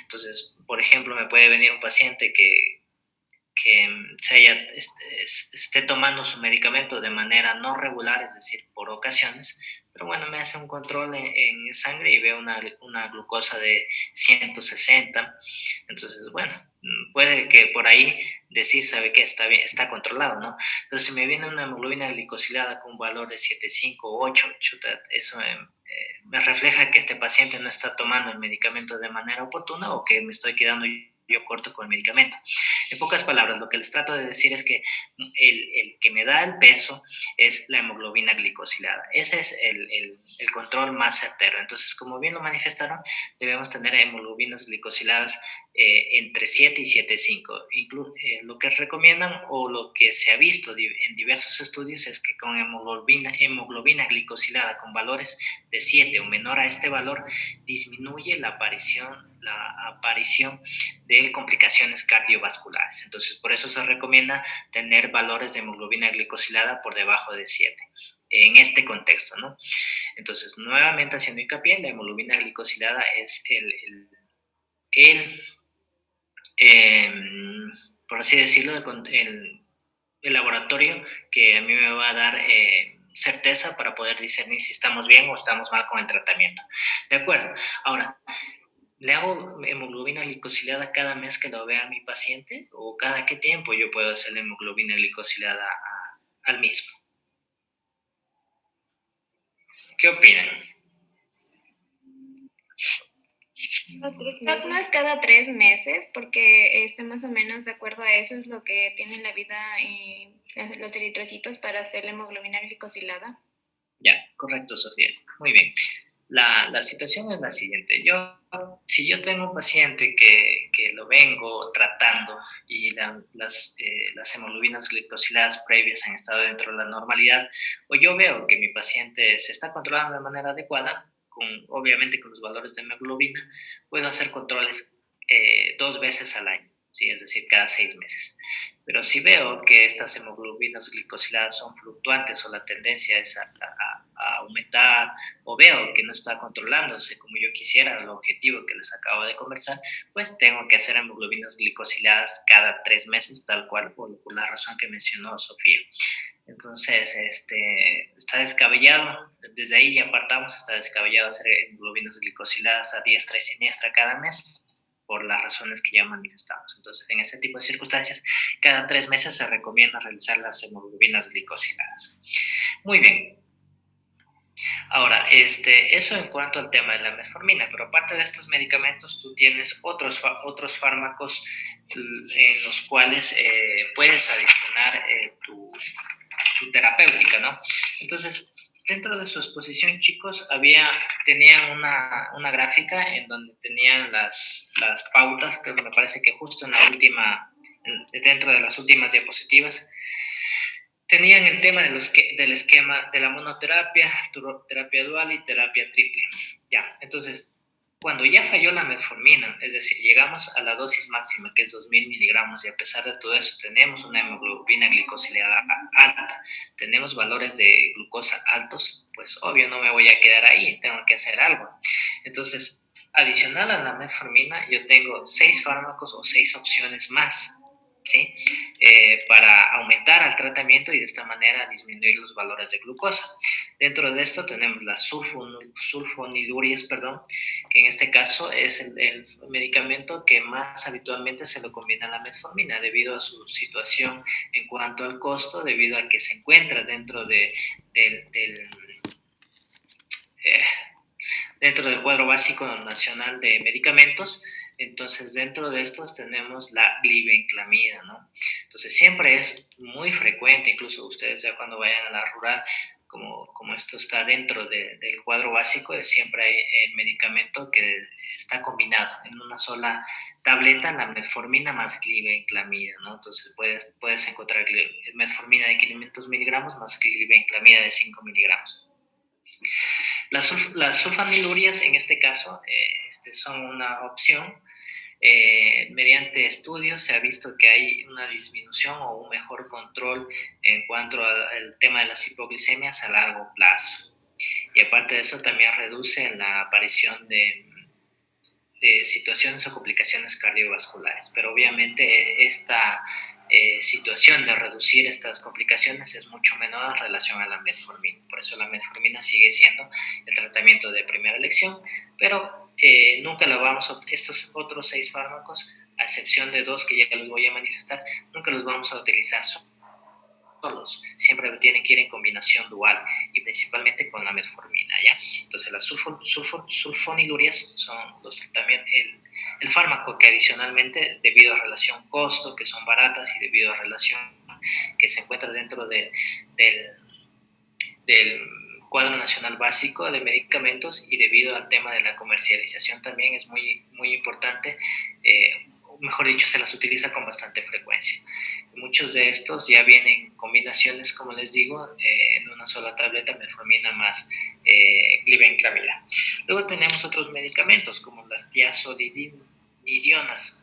Entonces, por ejemplo, me puede venir un paciente que esté tomando su medicamento de manera no regular, es decir, por ocasiones, pero bueno, me hace un control en sangre y veo una glucosa de 160, entonces, bueno, puede que por ahí decir, sabe que está bien, está controlado, ¿no? Pero si me viene una hemoglobina glicosilada con un valor de 7,5 o 8, eso me refleja que este paciente no está tomando el medicamento de manera oportuna o que me estoy quedando yo corto con el medicamento. En pocas palabras, lo que les trato de decir es que el que me da el peso es la hemoglobina glicosilada. Ese es el control más certero. Entonces, como bien lo manifestaron, debemos tener hemoglobinas glicosiladas entre 7 y 7,5. Lo que recomiendan o lo que se ha visto en diversos estudios es que con hemoglobina glicosilada con valores de 7 o menor a este valor, disminuye la aparición de complicaciones cardiovasculares. Entonces, por eso se recomienda tener valores de hemoglobina glicosilada por debajo de 7 en este contexto, ¿no? Entonces, nuevamente haciendo hincapié, la hemoglobina glicosilada es por así decirlo, el laboratorio que a mí me va a dar certeza para poder discernir si estamos bien o estamos mal con el tratamiento. ¿De acuerdo? Ahora, ¿le hago hemoglobina glicosilada cada mes que lo vea a mi paciente? ¿O cada qué tiempo yo puedo hacer la hemoglobina glicosilada al mismo? ¿Qué opinan? No es cada 3 meses, porque más o menos de acuerdo a eso es lo que tiene la vida los eritrocitos para hacer la hemoglobina glicosilada. Ya, correcto, Sofía. Muy bien. La situación es la siguiente. Si yo tengo un paciente que lo vengo tratando y las hemoglobinas glicosiladas previas han estado dentro de la normalidad, o yo veo que mi paciente se está controlando de manera adecuada, obviamente con los valores de hemoglobina, puedo hacer controles 2 veces al año, ¿sí? Es decir, cada 6 meses. Pero si veo que estas hemoglobinas glicosiladas son fluctuantes o la tendencia es a aumentar, o veo que no está controlándose como yo quisiera, el objetivo que les acabo de conversar, pues tengo que hacer hemoglobinas glicosiladas cada 3 meses, tal cual, por la razón que mencionó Sofía. Entonces, está descabellado, desde ahí ya partamos, está descabellado hacer hemoglobinas glicosiladas a diestra y siniestra cada mes, por las razones que ya manifestamos. Entonces, en ese tipo de circunstancias, cada 3 meses se recomienda realizar las hemoglobinas glicosiladas. Muy bien. Ahora, eso en cuanto al tema de la metformina, pero aparte de estos medicamentos, tú tienes otros fármacos en los cuales puedes adicionar tu terapéutica, ¿no? Entonces, dentro de su exposición, chicos, tenían una gráfica en donde tenían las pautas, que me parece que justo dentro de las últimas diapositivas, tenían el tema del esquema de la monoterapia, terapia dual y terapia triple. Ya, entonces, cuando ya falló la metformina, es decir, llegamos a la dosis máxima, que es 2000 miligramos, y a pesar de todo eso tenemos una hemoglobina glicosilada alta, tenemos valores de glucosa altos, pues obvio no me voy a quedar ahí, tengo que hacer algo. Entonces, adicional a la metformina, yo tengo 6 fármacos o 6 opciones más, ¿sí? Para aumentar el tratamiento y de esta manera disminuir los valores de glucosa. Dentro de esto tenemos las sulfonilurias, que en este caso es el medicamento que más habitualmente se lo combina a la metformina debido a su situación en cuanto al costo, debido a que se encuentra dentro dentro del cuadro básico nacional de medicamentos. Entonces, dentro de estos tenemos la glibenclamida, ¿no? Entonces, siempre es muy frecuente, incluso ustedes ya cuando vayan a la rural, como esto está dentro del cuadro básico, siempre hay el medicamento que está combinado en una sola tableta, la metformina más glibenclamida, ¿no? Entonces, puedes encontrar metformina de 500 miligramos más glibenclamida de 5 miligramos. Las sulfonilurias, en este caso, son una opción. Mediante estudios se ha visto que hay una disminución o un mejor control en cuanto al tema de las hipoglicemias a largo plazo. Y aparte de eso, también reduce la aparición de situaciones o complicaciones cardiovasculares. Pero obviamente esta situación de reducir estas complicaciones es mucho menor en relación a la metformina. Por eso la metformina sigue siendo el tratamiento de primera elección, pero nunca la estos otros 6 fármacos, a excepción de 2 que ya los voy a manifestar, nunca los vamos a utilizar solos, siempre tienen que ir en combinación dual y principalmente con la metformina, ¿ya? Entonces las sulfonilurias son también el fármaco que adicionalmente, debido a relación costo, que son baratas, y debido a relación que se encuentra dentro del cuadro nacional básico de medicamentos, y debido al tema de la comercialización también es muy, muy importante, mejor dicho, se las utiliza con bastante frecuencia. Muchos de estos ya vienen combinaciones, como les digo, en una sola tableta, metformina más glibenclamida. Luego tenemos otros medicamentos como las tiazolidinidionas.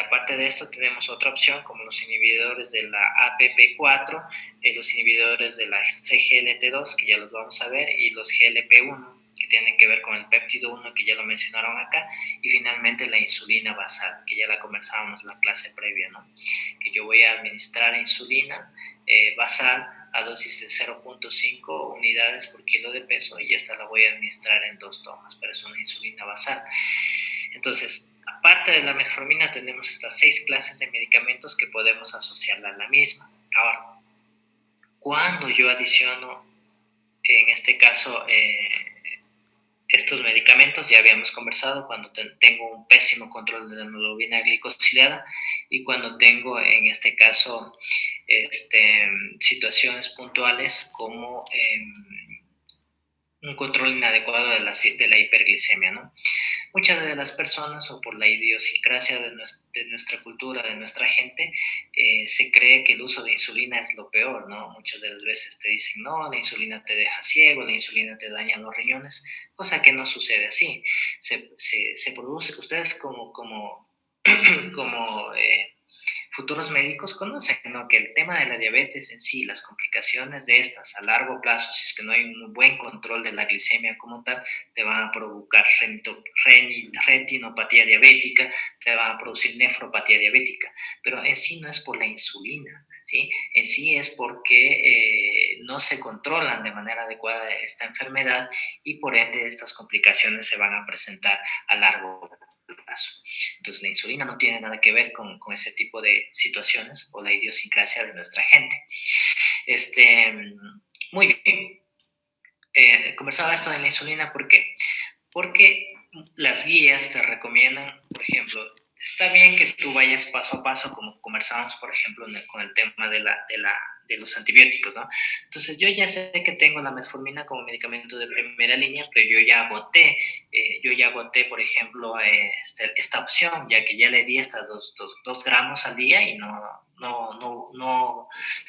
Aparte de esto, tenemos otra opción como los inhibidores de la APP4, los inhibidores de la CGLT2, que ya los vamos a ver, y los GLP1, que tienen que ver con el péptido 1, que ya lo mencionaron acá, y finalmente la insulina basal, que ya la conversábamos en la clase previa, ¿no? Que yo voy a administrar insulina basal a dosis de 0.5 unidades por kilo de peso, y esta la voy a administrar en 2 tomas, pero es una insulina basal. Entonces, aparte de la metformina, tenemos estas 6 clases de medicamentos que podemos asociarla a la misma. Ahora, cuando yo adiciono, en este caso, estos medicamentos, ya habíamos conversado, cuando tengo un pésimo control de la hemoglobina glicosilada, y cuando tengo, en este caso, situaciones puntuales como un control inadecuado de la hiperglicemia, ¿no? Muchas de las personas, o por la idiosincrasia de nuestra cultura, de nuestra gente, se cree que el uso de insulina es lo peor, ¿no? Muchas de las veces te dicen, no, la insulina te deja ciego, la insulina te daña los riñones, cosa que no sucede así. Se produce, ustedes como futuros médicos conocen, ¿no?, que el tema de la diabetes en sí, las complicaciones de estas a largo plazo, si es que no hay un buen control de la glicemia como tal, te van a provocar retinopatía diabética, te van a producir nefropatía diabética, pero en sí no es por la insulina, ¿sí? En sí es porque no se controlan de manera adecuada esta enfermedad, y por ende estas complicaciones se van a presentar a largo plazo. Entonces la insulina no tiene nada que ver con ese tipo de situaciones o la idiosincrasia de nuestra gente. Muy bien. conversaba esto de la insulina, ¿por qué? Porque las guías te recomiendan, por ejemplo, está bien que tú vayas paso a paso, como conversábamos, por ejemplo, con el tema de los antibióticos, ¿no? Entonces, yo ya sé que tengo la metformina como medicamento de primera línea, pero yo ya agoté, por ejemplo, esta opción, ya que ya le di estas 2 gramos al día y no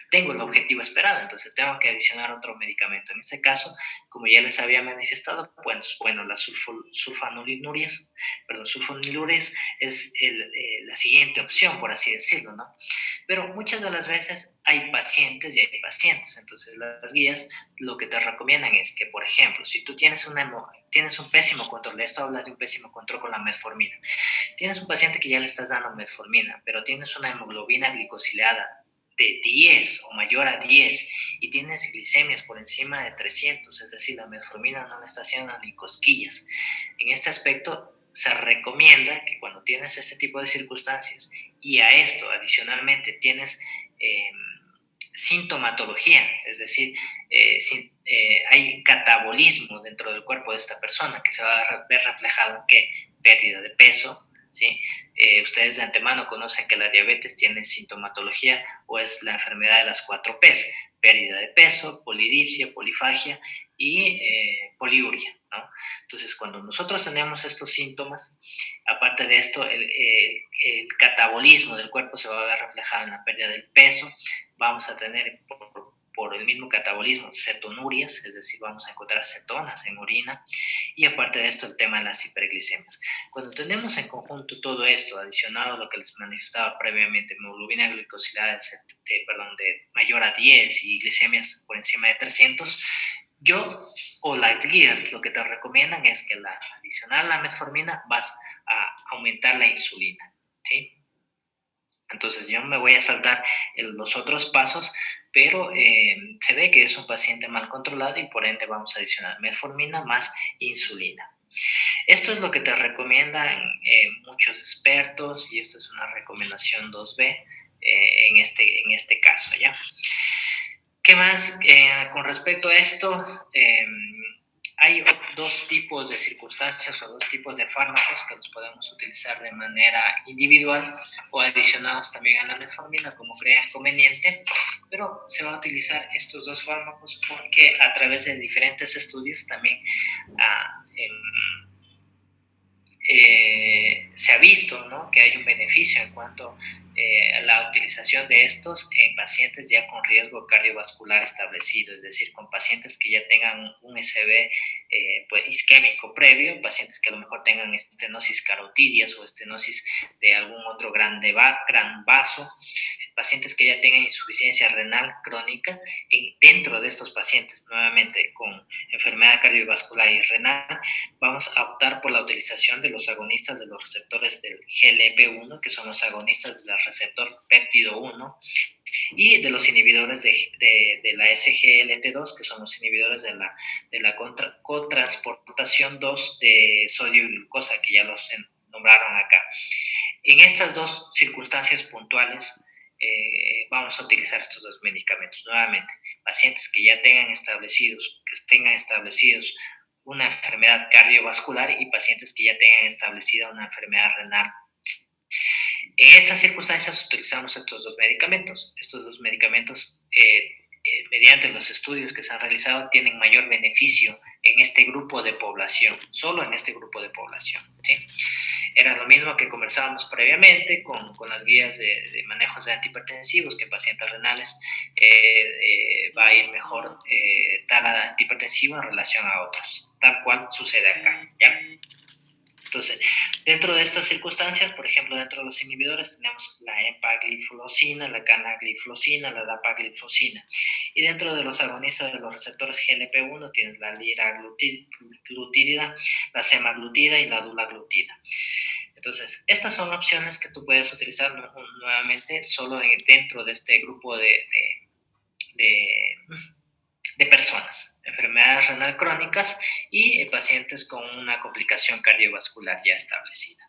tengo el objetivo esperado, entonces tengo que adicionar otro medicamento. En este caso, como ya les había manifestado, pues bueno, las sulfonilureas es la siguiente opción, por así decirlo, ¿no? Pero muchas de las veces hay pacientes y hay pacientes, entonces las guías lo que te recomiendan es que, por ejemplo, si tú tienes un pésimo control, de esto hablas de un pésimo control con la metformina, tienes un paciente que ya le estás dando metformina, pero tienes una hemoglobina glicosilada de 10 o mayor a 10 y tienes glicemias por encima de 300, es decir, la metformina no le está haciendo ni cosquillas. En este aspecto, se recomienda que cuando tienes este tipo de circunstancias y a esto adicionalmente tienes sintomatología, es decir, hay catabolismo dentro del cuerpo de esta persona que se va a ver reflejado en ¿qué? Pérdida de peso, ¿sí? Ustedes de antemano conocen que la diabetes tiene sintomatología o es la enfermedad de las 4 P's, pérdida de peso, polidipsia, polifagia y poliuria, ¿no? Entonces, cuando nosotros tenemos estos síntomas, aparte de esto, el catabolismo del cuerpo se va a ver reflejado en la pérdida del peso, vamos a tener por el mismo catabolismo cetonurias, es decir, vamos a encontrar cetonas en orina, y aparte de esto el tema de las hiperglicemias. Cuando tenemos en conjunto todo esto, adicionado a lo que les manifestaba previamente, hemoglobina glicosilada de mayor a 10 y glicemias por encima de 300, yo o las guías lo que te recomiendan es que adicional a la metformina vas a aumentar la insulina, ¿sí? Entonces yo me voy a saltar los otros pasos, pero se ve que es un paciente mal controlado y por ende vamos a adicionar metformina más insulina. Esto es lo que te recomiendan muchos expertos y esto es una recomendación 2B en este caso, ¿ya? ¿Qué más? Con respecto a esto, hay 2 tipos de circunstancias o 2 tipos de fármacos que los podemos utilizar de manera individual o adicionados también a la metformina como crean conveniente, pero se va a utilizar estos 2 fármacos porque a través de diferentes estudios también se ha visto, ¿no?, que hay un beneficio en cuanto a la utilización de estos en pacientes ya con riesgo cardiovascular establecido, es decir, con pacientes que ya tengan un SB pues, isquémico previo, pacientes que a lo mejor tengan estenosis carotidias o estenosis de algún otro gran vaso, pacientes que ya tengan insuficiencia renal crónica. Dentro de estos pacientes, nuevamente con enfermedad cardiovascular y renal, vamos a optar por la utilización de los agonistas de los receptores del GLP-1, que son los agonistas del receptor péptido 1, y de los inhibidores de la SGLT2, que son los inhibidores de la cotransportación 2 de sodio y glucosa, que ya los nombraron acá. En estas 2 circunstancias puntuales, vamos a utilizar estos 2 medicamentos. Nuevamente, pacientes que ya tengan establecidos una enfermedad cardiovascular y pacientes que ya tengan establecida una enfermedad renal. En estas circunstancias utilizamos estos 2 medicamentos. Estos 2 medicamentos, mediante los estudios que se han realizado, tienen mayor beneficio en este grupo de población, solo en este grupo de población, ¿sí? Era lo mismo que conversábamos previamente con las guías de manejos de antihipertensivos, que en pacientes renales va a ir mejor tal antihipertensivo en relación a otros, tal cual sucede acá, ¿ya? Entonces, dentro de estas circunstancias, por ejemplo, dentro de los inhibidores tenemos la empagliflozina, la canagliflozina, la dapagliflozina. Y dentro de los agonistas de los receptores GLP-1 tienes la liraglutida, la semaglutida y la dulaglutida. Entonces, estas son opciones que tú puedes utilizar nuevamente solo dentro de este grupo de personas, enfermedades renal crónicas y pacientes con una complicación cardiovascular ya establecida.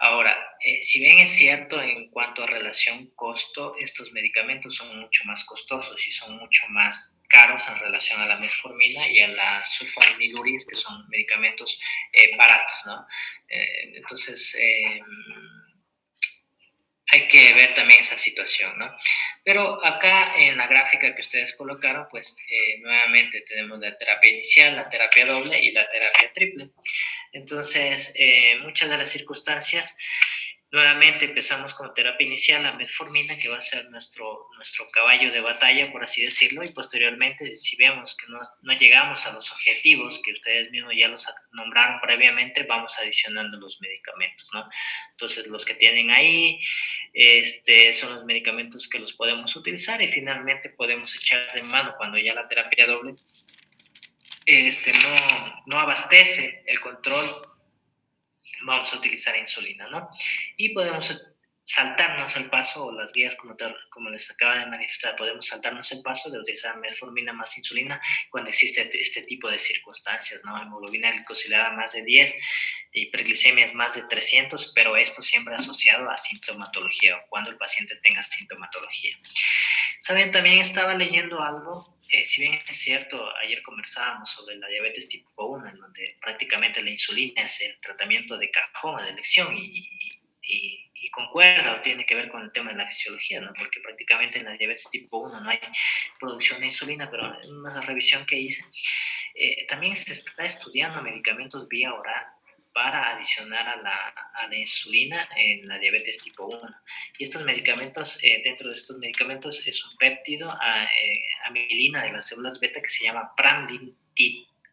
Ahora, si bien es cierto en cuanto a relación costo, estos medicamentos son mucho más costosos y son mucho más caros en relación a la metformina y a la sulfaniluris, que son medicamentos baratos, ¿no? Entonces, hay que ver también esa situación, ¿no? Pero acá en la gráfica que ustedes colocaron, pues nuevamente tenemos la terapia inicial, la terapia doble y la terapia triple. Entonces, muchas de las circunstancias, nuevamente empezamos con terapia inicial, la metformina, que va a ser nuestro caballo de batalla, por así decirlo, y posteriormente, si vemos que no llegamos a los objetivos que ustedes mismos ya los nombraron previamente, vamos adicionando los medicamentos, ¿no? Entonces, los que tienen ahí son los medicamentos que los podemos utilizar y finalmente podemos echar de mano cuando ya la terapia doble no abastece el control, vamos a utilizar insulina, ¿no? Y podemos saltarnos el paso, o las guías como les acaba de manifestar, podemos saltarnos el paso de utilizar metformina más insulina cuando existe este tipo de circunstancias, ¿no? Hemoglobina glicosilada más de 10, hiperglicemias más de 300, pero esto siempre asociado a sintomatología o cuando el paciente tenga sintomatología. Saben, también estaba leyendo algo, si bien es cierto, ayer conversábamos sobre la diabetes tipo 1, en donde prácticamente la insulina es el tratamiento de cajón, de elección, y concuerda o tiene que ver con el tema de la fisiología, ¿no? Porque prácticamente en la diabetes tipo 1 no hay producción de insulina, pero en una revisión que hice, también se está estudiando medicamentos vía oral para adicionar a la insulina en la diabetes tipo 1. Y estos medicamentos, dentro de estos medicamentos es un péptido amilina de las células beta que se llama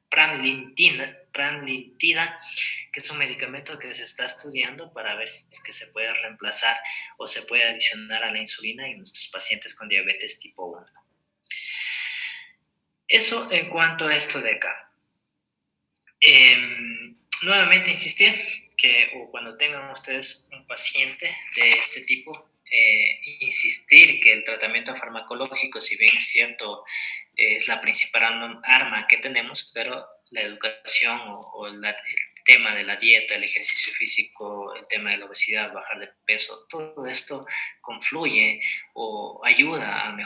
pramlintida, que es un medicamento que se está estudiando para ver si es que se puede reemplazar o se puede adicionar a la insulina en nuestros pacientes con diabetes tipo 1. Eso en cuanto a esto de acá. Nuevamente insistir que cuando tengan ustedes un paciente de este tipo, insistir que el tratamiento farmacológico, si bien es cierto, es la principal arma que tenemos, pero la educación o el tema de la dieta, el ejercicio físico, el tema de la obesidad, bajar de peso, todo esto confluye o ayuda a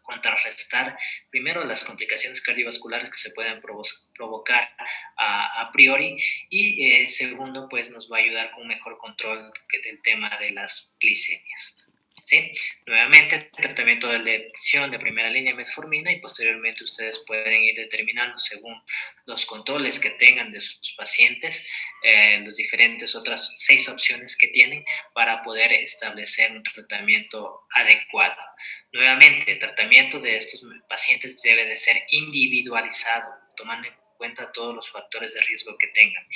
contrarrestar primero las complicaciones cardiovasculares que se pueden provocar a priori, y segundo, pues nos va a ayudar con un mejor control del tema de las glicemias. ¿Sí? Nuevamente, tratamiento de elección de primera línea metformina, y posteriormente ustedes pueden ir determinando según los controles que tengan de sus pacientes, las diferentes otras 6 opciones que tienen para poder establecer un tratamiento adecuado. Nuevamente, el tratamiento de estos pacientes debe de ser individualizado, tomando en cuenta todos los factores de riesgo que tengan.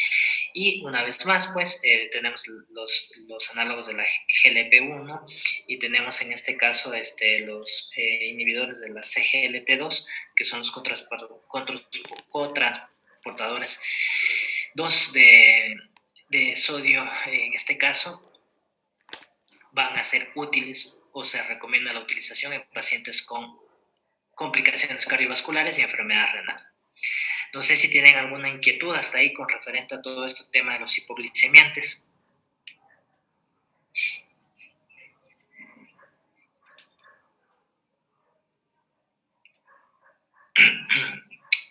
Y una vez más, pues, tenemos los análogos de la GLP-1 y tenemos en este caso los inhibidores de la CGLT2, que son los cotransportadores 2 de sodio. En este caso, van a ser útiles o se recomienda la utilización en pacientes con complicaciones cardiovasculares y enfermedad renal. No sé si tienen alguna inquietud hasta ahí con referente a todo este tema de los hipoglicemiantes.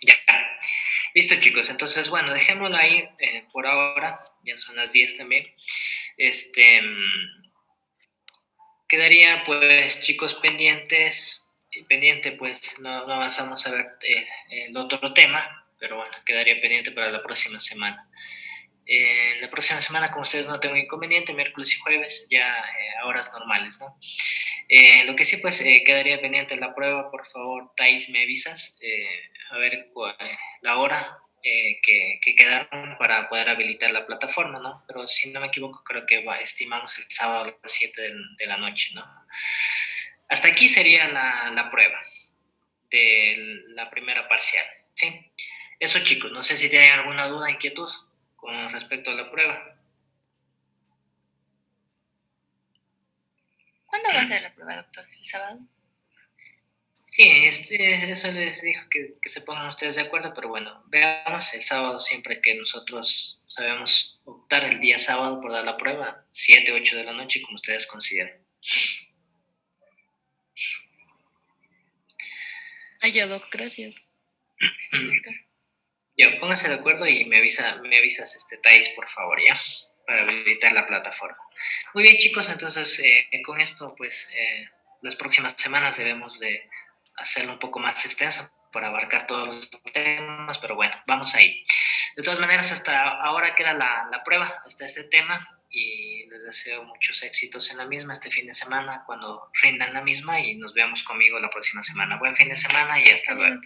Ya. Listo, chicos. Entonces, bueno, dejémoslo ahí por ahora. Ya son las 10 también. Quedaría, pues, chicos, pendiente, pues, no avanzamos a ver el otro tema, pero bueno, quedaría pendiente para la próxima semana. La próxima semana, como ustedes no tengo inconveniente, miércoles y jueves, ya a horas normales, ¿no? Lo que sí, pues, quedaría pendiente la prueba. Por favor, Thais, me avisas, a ver la hora que quedaron para poder habilitar la plataforma, ¿no? Pero si no me equivoco, creo que estimamos el sábado a las 7 de la noche, ¿no? Hasta aquí sería la prueba de la primera parcial, ¿sí? Eso, chicos, no sé si tienen alguna duda, inquietud con respecto a la prueba. ¿Cuándo va a ser la prueba, doctor? ¿El sábado? Sí, eso les dijo que se pongan ustedes de acuerdo, pero bueno, veamos el sábado siempre que nosotros sabemos optar el día sábado por dar la prueba, 7, 8 de la noche, como ustedes consideren. Ya, Doc, gracias. Ya, pónganse de acuerdo y me avisas, Thais, por favor, ¿ya? Para habilitar la plataforma. Muy bien, chicos, entonces con esto, pues, las próximas semanas debemos de hacerlo un poco más extenso para abarcar todos los temas, pero bueno, vamos ahí. De todas maneras, hasta ahora queda la prueba, hasta este tema, y les deseo muchos éxitos en la misma este fin de semana, cuando rindan la misma, y nos vemos conmigo la próxima semana. Buen fin de semana y hasta luego.